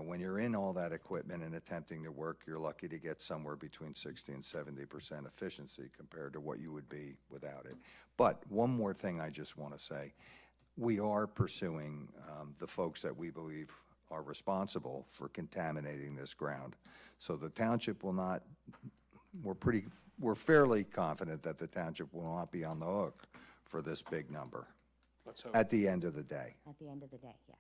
Speaker 7: When you're in all that equipment and attempting to work, you're lucky to get somewhere between 60 and 70% efficiency compared to what you would be without it. But one more thing I just want to say. We are pursuing the folks that we believe are responsible for contaminating this ground. So the township will not, we're fairly confident that the township will not be on the hook for this big number
Speaker 1: Let's hope.
Speaker 7: at the end of the day.
Speaker 3: At the end of the day, yes.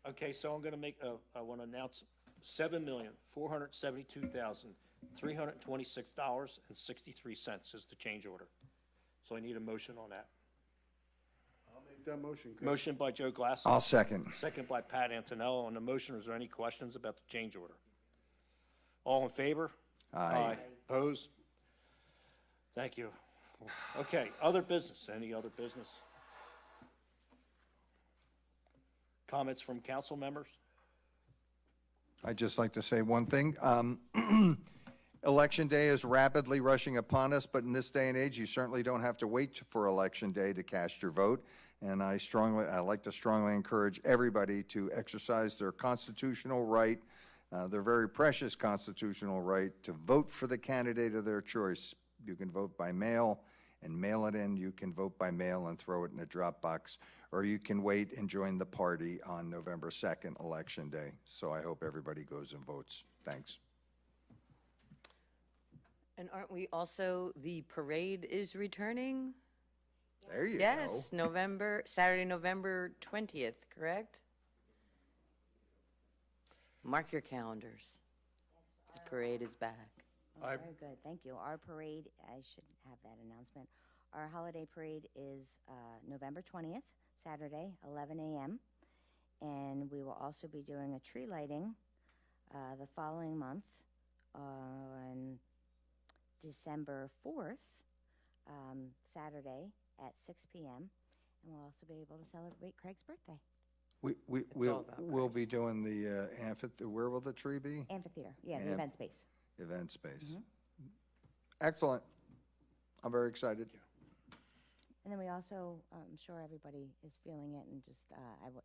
Speaker 1: Okay, so I'm going to I want to announce $7,472,326.63 is the change order. So I need a motion on that.
Speaker 11: I'll make that motion, Chris.
Speaker 1: Motion by Joe Glass.
Speaker 7: I'll second.
Speaker 1: Second by Pat Antonello. On the motion, is there any questions about the change order? All in favor?
Speaker 7: Aye.
Speaker 1: Opposed? Thank you. Okay, other business. Any other business? Comments from council members?
Speaker 7: I'd just like to say one thing. Election day is rapidly rushing upon us, but in this day and age, you certainly don't have to wait for Election Day to cast your vote. And I like to strongly encourage everybody to exercise their constitutional right, their very precious constitutional right, to vote for the candidate of their choice. You can vote by mail and mail it in. You can vote by mail and throw it in a drop box, or you can wait and join the party on November 2nd, Election Day. So I hope everybody goes and votes. Thanks.
Speaker 12: And aren't we also, the parade is returning?
Speaker 7: There you go.
Speaker 12: Yes, Saturday, November 20th, correct? Mark your calendars. The parade is back.
Speaker 3: Oh, very good, thank you. Our parade, I should have that announcement. Our holiday parade is November 20th, Saturday, 11 a.m. And we will also be doing a tree lighting the following month on December 4th, Saturday at 6 p.m. And we'll also be able to celebrate Craig's birthday.
Speaker 7: We'll be doing the amphitheater. Where will the tree be?
Speaker 3: Amphitheater, yeah, the event space.
Speaker 7: Event space. Excellent. I'm very excited.
Speaker 3: And then we also, I'm sure everybody is feeling it, and just,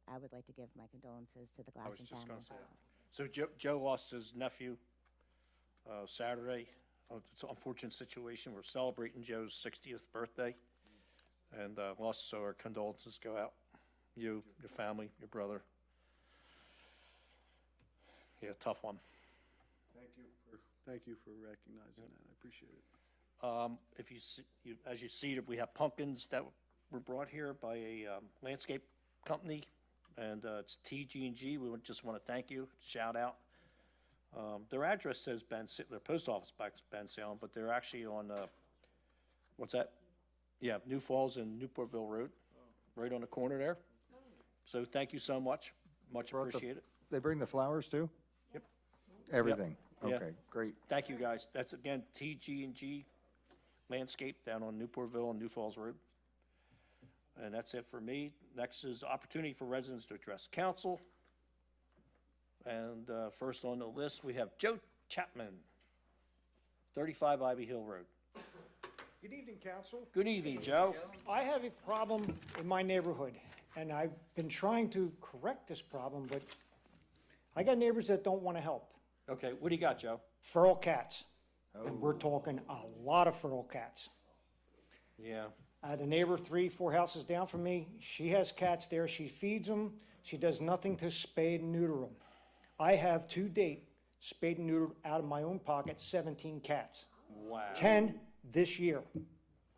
Speaker 3: I would like to give my condolences to the
Speaker 1: I was
Speaker 3: Glasson
Speaker 1: just going
Speaker 3: family.
Speaker 1: to say that. So Joe lost his nephew Saturday. It's an unfortunate situation. We're celebrating Joe's 60th birthday, and lost, so our condolences go out. You, your family, your brother. Yeah, tough one.
Speaker 11: Thank you for Thank you for recognizing that. I appreciate it.
Speaker 1: If you see, as you see, we have pumpkins that were brought here by a landscape company, and it's TG&G. We just want to thank you, shout out. Their address says their post office by Ben Salem, but they're actually on, what's that? Yeah, New Falls and Newportville Road, right on the corner there. So thank you so much, much appreciated.
Speaker 7: They bring the flowers too?
Speaker 1: Yep.
Speaker 7: Everything?
Speaker 1: Yeah.
Speaker 7: Okay, great.
Speaker 1: Thank you, guys. That's, again, TG&G Landscape down on Newportville and New Falls Road. And that's it for me. Next is opportunity for residents to address council. And first on the list, we have Joe Chapman, 35 Ivy Hill Road.
Speaker 13: Good evening, council.
Speaker 1: Good evening, Joe.
Speaker 13: I have a problem in my neighborhood, and I've been trying to correct this problem, but I got neighbors that don't want to help.
Speaker 1: Okay, what do you got, Joe?
Speaker 13: Feral cats, and we're talking a lot of feral cats.
Speaker 1: Yeah.
Speaker 13: The neighbor 3-4 houses down from me, she has cats there. She feeds them. She does nothing to spay and neuter them. I have to date spayed and neutered out of my own pocket 17 cats.
Speaker 1: Wow.
Speaker 13: 10 this year.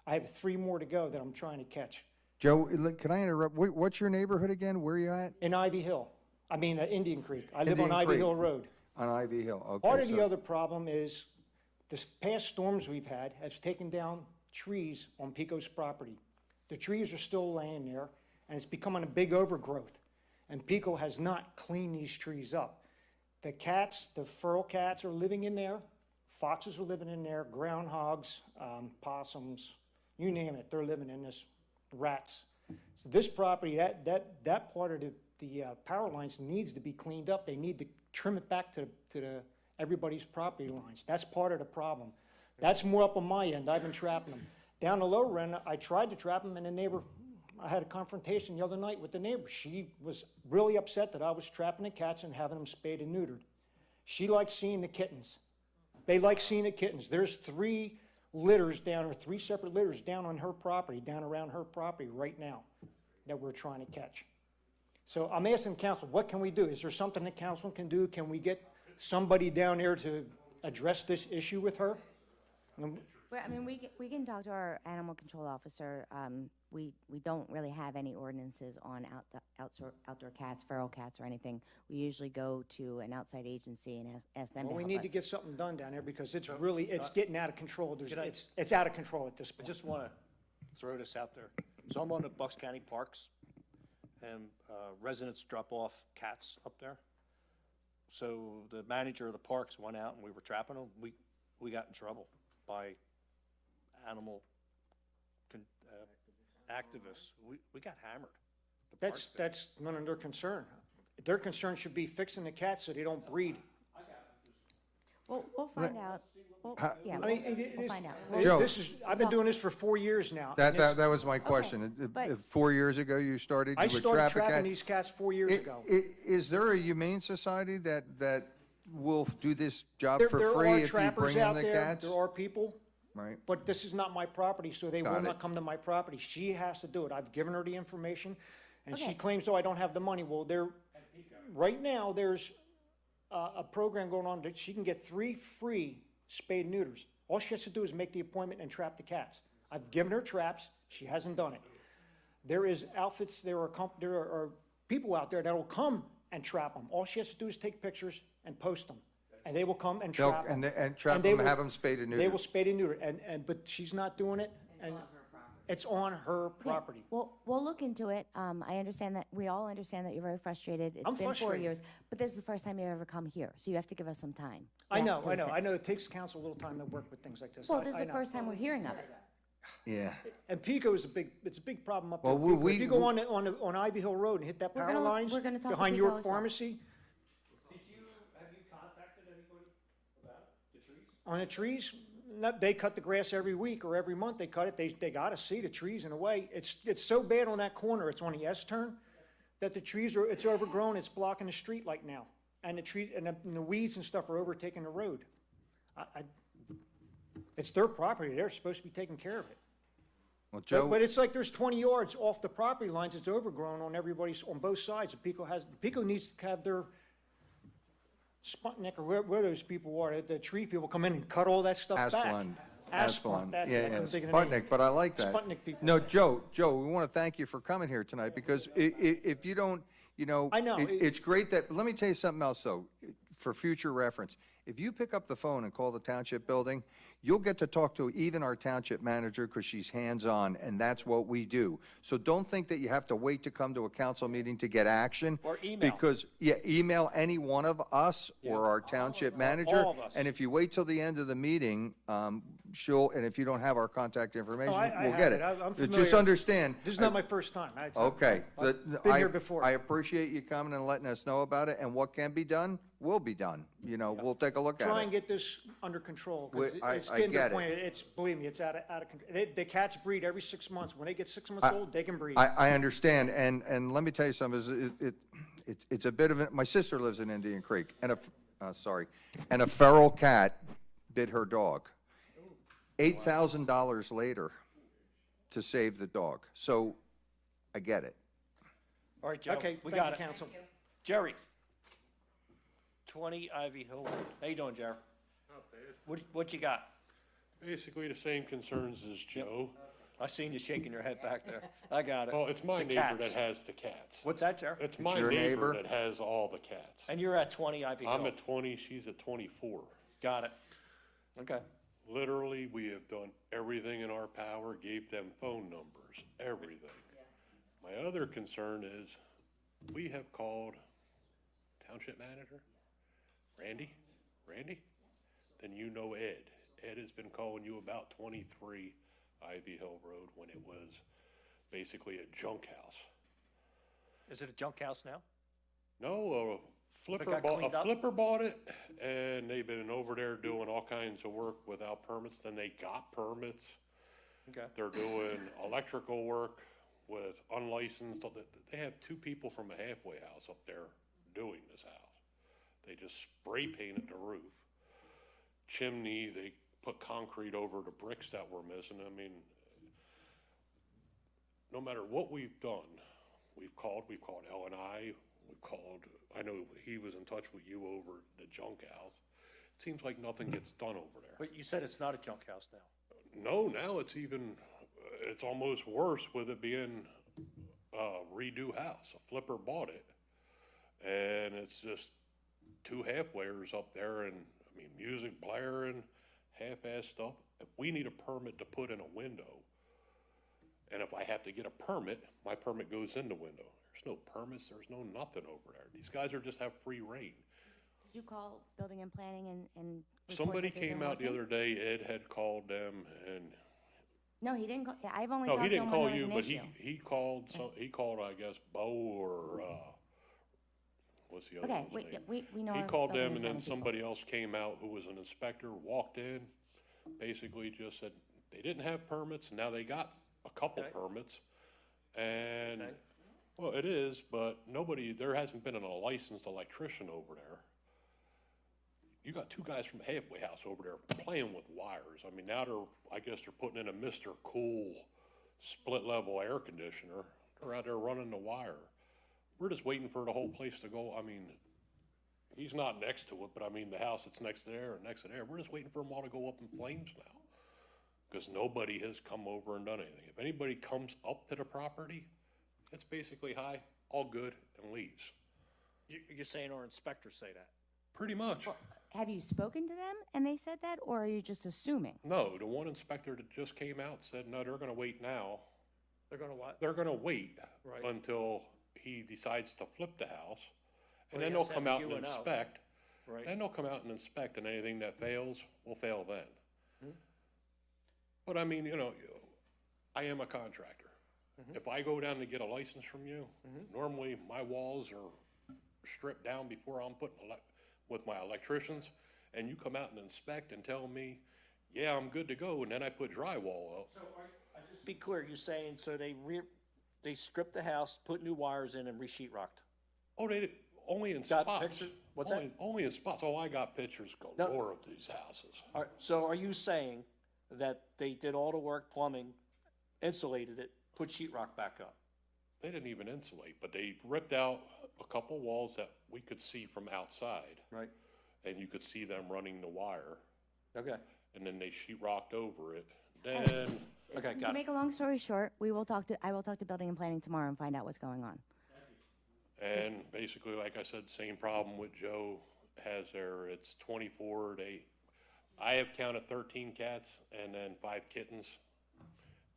Speaker 13: I have 3 more to go that I'm trying to catch.
Speaker 7: Joe, can I interrupt? What's your neighborhood again? Where are you at?
Speaker 13: In Ivy Hill. I mean, Indian Creek. I live on
Speaker 7: Indian
Speaker 13: Ivy
Speaker 7: Creek.
Speaker 13: Hill Road.
Speaker 7: On Ivy Hill, okay.
Speaker 13: Part of the other problem is the past storms we've had has taken down trees on Pico's property. The trees are still laying there, and it's becoming a big overgrowth. And Pico has not cleaned these trees up. The cats, the feral cats are living in there. Foxes are living in there, groundhogs, possums, you name it, they're living in this, rats. So this property, that part of the power lines needs to be cleaned up. They need to trim it back to everybody's property lines. That's part of the problem. That's more up on my end. I've been trapping them. Down the lower end, I tried to trap them, and the neighbor, I had a confrontation the other night with the neighbor. She was really upset that I was trapping the cats and having them spayed and neutered. She likes seeing the kittens. They like seeing the kittens. There's 3 litters down, or 3 separate litters down on her property, down around her property right now that we're trying to catch. So I'm asking council, what can we do? Is there something that council can do? Can we get somebody down there to address this issue with her?
Speaker 3: Well, I mean, we can talk to our animal control officer. We don't really have any ordinances on outdoor cats, feral cats, or anything. We usually go to an outside agency and ask them to help us.
Speaker 13: Well, we need to get something done down there because it's really, it's getting out of control. It's out of control at this
Speaker 1: I
Speaker 13: point.
Speaker 1: just want to throw this out there. So I'm on the Bucks County Parks, and residents drop off cats up there. So the manager of the parks went out and we were trapping them. We got in trouble by animal activists. We got hammered. The parks did.
Speaker 13: That's none of their concern. Their concern should be fixing the cats so they don't breed.
Speaker 3: We'll find out. Yeah,
Speaker 13: I mean,
Speaker 3: we'll find out.
Speaker 7: Joe.
Speaker 13: I've been doing this for 4 years now.
Speaker 7: That was my question.
Speaker 3: but-
Speaker 7: 4 years ago you started?
Speaker 13: I
Speaker 7: you would
Speaker 13: started
Speaker 7: trap a
Speaker 13: trapping
Speaker 7: cat?
Speaker 13: these cats 4 years ago.
Speaker 7: Is there a humane society that will do this job
Speaker 13: There
Speaker 7: for
Speaker 13: are
Speaker 7: free if you
Speaker 13: trappers
Speaker 7: bring in
Speaker 13: out
Speaker 7: the
Speaker 13: there.
Speaker 7: cats?
Speaker 13: There are people.
Speaker 7: Right.
Speaker 13: But this is not my property, so they will
Speaker 7: Got
Speaker 13: not
Speaker 7: it.
Speaker 13: come to my property. She has to do it. I've given her the information, and she
Speaker 3: Okay.
Speaker 13: claims, oh, I don't have the money. Well, right now, there's a program going on that she can get 3 free spayed neuters. All she has to do is make the appointment and trap the cats. I've given her traps. She hasn't done it. There is outfits, there are people out there that will come and trap them. All she has to do is take pictures and post them, and they will come and
Speaker 7: They'll-
Speaker 13: trap them.
Speaker 7: and trap
Speaker 13: they
Speaker 7: them,
Speaker 13: will-
Speaker 7: have them spayed and neutered.
Speaker 13: They will spay and neuter, but she's not doing it, and it's on her property.
Speaker 3: We'll look into it. I understand that, we all understand that you're very frustrated. It's
Speaker 13: I'm
Speaker 3: been 4
Speaker 13: frustrated.
Speaker 3: years, but this is the first time you've ever come here, so you have to give us some time.
Speaker 13: I
Speaker 3: Yeah,
Speaker 13: know,
Speaker 3: to
Speaker 13: I know
Speaker 3: assist.
Speaker 13: it takes council a little time to work with things like this.
Speaker 3: Well,
Speaker 13: I-
Speaker 3: this is
Speaker 13: I
Speaker 3: the
Speaker 13: know.
Speaker 3: first time we're hearing of it.
Speaker 7: Yeah.
Speaker 13: And Pico is it's a big problem up there.
Speaker 7: Well,
Speaker 13: Pico. If you go on Ivy Hill Road and hit that
Speaker 3: We're
Speaker 13: power
Speaker 3: gonna-
Speaker 13: lines
Speaker 3: we're gonna talk to
Speaker 13: behind
Speaker 3: Pico
Speaker 13: York
Speaker 3: as well.
Speaker 13: Pharmacy,
Speaker 1: Have you contacted anybody about the trees?
Speaker 13: on the trees, they cut the grass every week or every month they cut it. They gotta see the trees in a way. It's so bad on that corner, it's on the S-turn, that the trees it's overgrown, it's blocking the street like now. And the trees, and the weeds and stuff are overtaking the road. It's their property, they're supposed to be taking care of it.
Speaker 7: Well, Joe.
Speaker 13: But it's like there's 20 yards off the property lines, it's overgrown on both sides. Pico needs to have their Sputnik, or where those people are, the tree people come in and cut all that stuff back. Asplund, that's it, I couldn't think of the name.
Speaker 7: Sputnik, but I like that.
Speaker 13: Sputnik people.
Speaker 7: No, Joe, we want to thank you for coming here tonight, because if you don't,
Speaker 13: I know.
Speaker 7: it's great that, let me tell you something else, though, for future reference. If you pick up the phone and call the township building, you'll get to talk to even our township manager, because she's hands-on, and that's what we do. So don't think that you have to wait to come to a council meeting to get action.
Speaker 1: Or email.
Speaker 7: Because, email any one of us or our township manager.
Speaker 1: all of us.
Speaker 7: And if you wait till the end of the meeting, and if you don't have our contact information,
Speaker 13: I
Speaker 7: we'll
Speaker 13: have
Speaker 7: get
Speaker 13: it.
Speaker 7: it.
Speaker 13: I'm
Speaker 7: Just
Speaker 13: familiar.
Speaker 7: understand.
Speaker 13: This is not my first time.
Speaker 7: Okay.
Speaker 13: I've been here before.
Speaker 7: I appreciate you coming and letting us know about it, and what can be done, will be done. We'll take a look at it.
Speaker 13: Try and get this under control, because it's
Speaker 7: I
Speaker 13: getting to
Speaker 7: get
Speaker 13: the
Speaker 7: it.
Speaker 13: point, believe me, it's out of control. The cats breed every 6 months. When they get 6 months old, they can breed.
Speaker 7: I understand, and let me tell you something, it's a bit of my sister lives in Indian Creek, and a feral cat bit her dog. $8,000 later to save the dog. So, I get it.
Speaker 1: All right, Joe,
Speaker 13: Okay,
Speaker 1: we
Speaker 13: thank
Speaker 1: got
Speaker 13: you,
Speaker 1: it.
Speaker 13: council.
Speaker 1: Jerry, 20 Ivy Hill Road. How you doing, Jerry?
Speaker 14: Not bad.
Speaker 1: What you got?
Speaker 14: Basically the same concerns as Joe.
Speaker 1: I seen you shaking your head back there. I got it.
Speaker 14: Well, it's my
Speaker 1: The
Speaker 14: neighbor
Speaker 1: cats.
Speaker 14: that has the cats.
Speaker 1: What's that, Jerry?
Speaker 14: It's my
Speaker 7: your
Speaker 14: neighbor
Speaker 7: neighbor?
Speaker 14: that has all the cats.
Speaker 1: And you're at 20 Ivy Hill.
Speaker 14: I'm at 20, she's at 24.
Speaker 1: Got it. Okay.
Speaker 14: Literally, we have done everything in our power, gave them phone numbers, everything. My other concern is, we have called Township Manager, Randy, then you know Ed. Ed has been calling you about 23 Ivy Hill Road when it was basically a junk house.
Speaker 1: Is it a junk house now?
Speaker 14: No,
Speaker 1: It got cleaned
Speaker 14: a
Speaker 1: up?
Speaker 14: flipper bought it, and they've been over there doing all kinds of work without permits. Then they got permits.
Speaker 1: Okay.
Speaker 14: They're doing electrical work with unlicensed. They have 2 people from a halfway house up there doing this house. They just spray painted the roof. Chimney, they put concrete over the bricks that were missing. I mean, no matter what we've done, we've called L&I, I know he was in touch with you over the junk house. It seems like nothing gets done over there.
Speaker 1: But you said it's not a junk house now.
Speaker 14: No, now it's almost worse with it being a redo house. A flipper bought it, and it's just 2 halfwayers up there, and I mean, music blaring, half-ass stuff. If we need a permit to put in a window, and if I have to get a permit, my permit goes in the window. There's no permits, there's no nothing over there. These guys just have free reign.
Speaker 3: Did you call building and planning and report
Speaker 14: Somebody
Speaker 3: that they've been
Speaker 14: came out the
Speaker 3: working?
Speaker 14: other day, Ed had called them, and
Speaker 3: No, he didn't call, I've only
Speaker 14: no,
Speaker 3: talked
Speaker 14: he
Speaker 3: to him
Speaker 14: didn't
Speaker 3: when
Speaker 14: call
Speaker 3: there was
Speaker 14: you,
Speaker 3: an
Speaker 14: but
Speaker 3: issue.
Speaker 14: he called, I guess, Bo or, what's the other
Speaker 3: Okay,
Speaker 14: one's name?
Speaker 3: we know
Speaker 14: He
Speaker 3: our
Speaker 14: called
Speaker 3: building
Speaker 14: them,
Speaker 3: and
Speaker 14: and then
Speaker 3: planning people.
Speaker 14: somebody else came out who was an inspector, walked in, basically just said, they didn't have permits, now they got a couple
Speaker 1: Okay.
Speaker 14: permits. And,
Speaker 1: Okay.
Speaker 14: well, it is, but there hasn't been a licensed electrician over there. You got 2 guys from Halfway House over there playing with wires. I mean, now I guess they're putting in a Mr. Cool split-level air conditioner. They're out there running the wire. We're just waiting for the whole place to go. I mean, he's not next to it, but I mean, the house that's next to there and next to there, we're just waiting for them all to go up in flames now. Because nobody has come over and done anything. If anybody comes up to the property, it's basically, hi, all good, and leaves.
Speaker 1: You're saying our inspectors say that?
Speaker 14: Pretty much.
Speaker 3: Have you spoken to them and they said that, or are you just assuming?
Speaker 14: No, the one inspector that just came out said, no, they're gonna wait now.
Speaker 1: They're gonna what?
Speaker 14: They're gonna wait
Speaker 1: Right.
Speaker 14: until he decides to flip the house. And
Speaker 1: Well,
Speaker 14: then
Speaker 1: he
Speaker 14: they'll
Speaker 1: has to
Speaker 14: come
Speaker 1: have
Speaker 14: out
Speaker 1: a
Speaker 14: and
Speaker 1: UNO.
Speaker 14: inspect.
Speaker 1: Right.
Speaker 14: Then they'll come out and inspect, and anything that fails will fail then. But I mean, I am a contractor. If I go down to get a license from you, normally my walls are stripped down before I'm putting with my electricians, and you come out and inspect and tell me, yeah, I'm good to go, and then I put drywall up.
Speaker 1: So, just be clear, you're saying, so they stripped the house, put new wires in, and re-sheetrocked?
Speaker 14: Oh, they did, only in
Speaker 1: Got
Speaker 14: spots.
Speaker 1: pictures? What's that?
Speaker 14: Only in spots. Oh, I got pictures galore of these houses.
Speaker 1: All right, so are you saying that they did all the work, plumbing, insulated it, put sheetrock back up?
Speaker 14: They didn't even insulate, but they ripped out a couple walls that we could see from outside.
Speaker 1: Right.
Speaker 14: and you could see them running the wire,
Speaker 1: Okay.
Speaker 14: and then they sheetrocked over it. Then,
Speaker 1: Okay,
Speaker 3: To
Speaker 1: got it.
Speaker 3: make a long story short, I will talk to Building and Planning tomorrow and find out what's going on.
Speaker 14: and basically, like I said, same problem with Joe has there. It's 24, I have counted 13 cats and then 5 kittens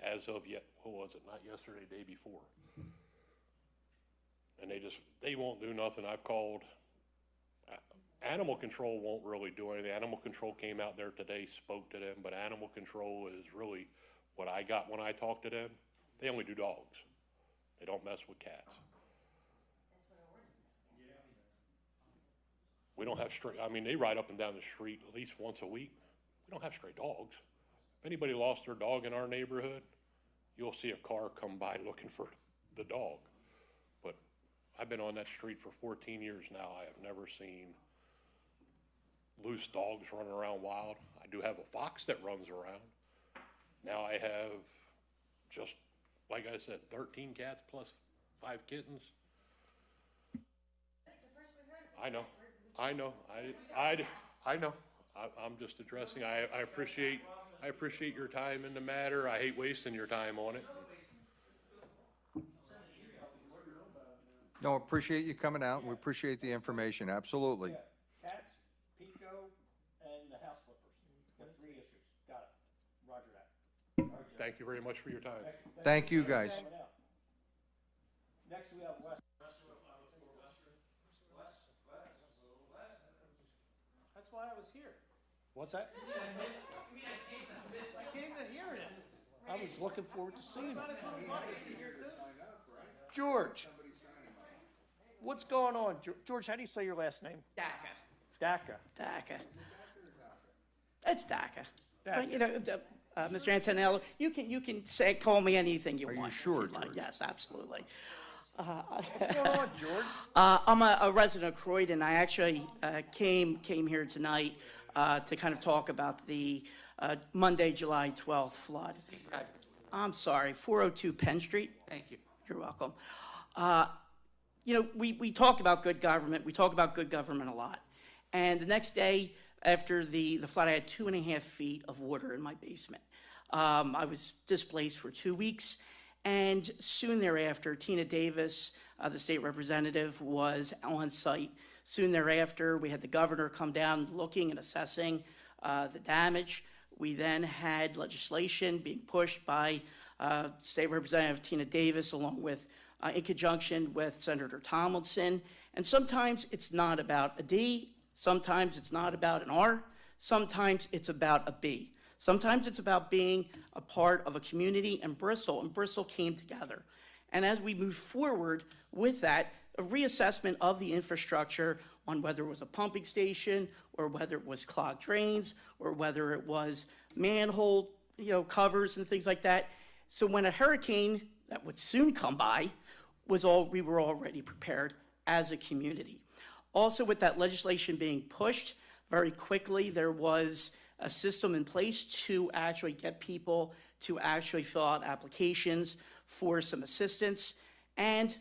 Speaker 14: as of what was it, not yesterday, day before. And they won't do nothing. I've called, animal control won't really do anything. Animal control came out there today, spoke to them, but animal control is really what I got when I talked to them. They only do dogs. They don't mess with cats. We don't have they ride up and down the street at least once a week. We don't have stray dogs. If anybody lost their dog in our neighborhood, you'll see a car come by looking for the dog. But I've been on that street for 14 years now. I have never seen loose dogs running around wild. I do have a fox that runs around. Now I have just, like I said, 13 cats plus 5 kittens. I know. I know. I'm just addressing. I appreciate your time in the matter. I hate wasting your time on it.
Speaker 7: No, appreciate you coming out. We appreciate the information, absolutely.
Speaker 1: Cats, Pico, and the house flippers. Got 3 issues. Got it. Roger that.
Speaker 14: Thank you very much for your time.
Speaker 7: Thank you, guys.
Speaker 1: Next, we have Wes.
Speaker 4: That's why I was here.
Speaker 1: What's that?
Speaker 4: I came to hear it.
Speaker 1: I was looking forward to seeing it.
Speaker 4: Here too.
Speaker 1: George, what's going on? George, how do you say your last name?
Speaker 15: DACA.
Speaker 1: DACA.
Speaker 15: It's DACA. But, you know, Mr. Antonello, you can call me anything you want.
Speaker 7: Are you sure,
Speaker 15: if you'd like.
Speaker 7: George?
Speaker 15: Yes, absolutely.
Speaker 1: What's going on, George?
Speaker 15: I'm a resident of Croydon. I actually came here tonight to kind of talk about the Monday, July 12th flood. I'm sorry, 402 Penn Street.
Speaker 16: Thank you.
Speaker 15: You're welcome. You know, we talk about good government. We talk about good government a lot. And the next day after the flood, I had 2.5 feet of water in my basement. I was displaced for 2 weeks. And soon thereafter, Tina Davis, the state representative, was on site. Soon thereafter, we had the governor come down looking and assessing the damage. We then had legislation being pushed by State Representative Tina Davis, along with, in conjunction with Senator Tomlinson. And sometimes it's not about a D, sometimes it's not about an R, sometimes it's about a B. Sometimes it's about being a part of a community, and Bristol came together. And as we move forward with that, a reassessment of the infrastructure on whether it was a pumping station or whether it was clogged drains or whether it was manhole, covers and things like that. So when a hurricane that would soon come by we were already prepared as a community. Also, with that legislation being pushed very quickly, there was a system in place to actually get people to actually fill out applications for some assistance. And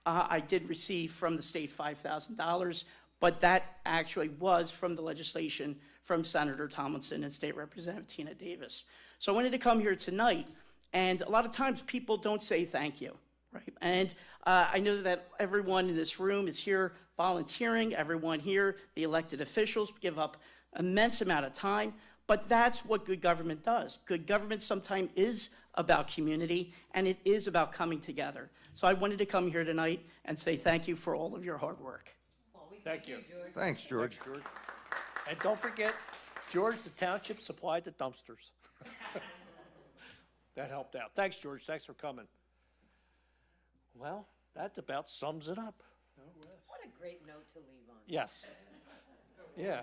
Speaker 15: I did receive from the state $5,000, but that actually was from the legislation from Senator Tomlinson and State Representative Tina Davis. So I wanted to come here tonight, and a lot of times people don't say thank you, right? And I know that everyone in this room is here volunteering, everyone here, the elected officials give up immense amount of time, but that's what good government does. Good government sometimes is about community, and it is about coming together. So I wanted to come here tonight and say thank you for all of your hard work.
Speaker 1: Thank you.
Speaker 7: Thanks, George.
Speaker 1: And don't forget, George, the township supplied the dumpsters. That helped out. Thanks, George. Thanks for coming. Well, that about sums it up.
Speaker 12: What a great note to leave on.
Speaker 1: Yes. Yeah.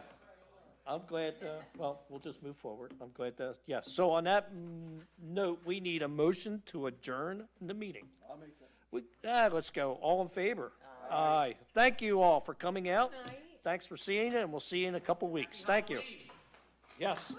Speaker 1: I'm glad, well, we'll just move forward. I'm glad that, yes. So on that note, we need a motion to adjourn the meeting.
Speaker 11: I'll make that.
Speaker 1: Let's go. All in favor? Aye. Thank you all for coming out. Thanks for seeing it, and we'll see you in a couple weeks. Thank you. Yes.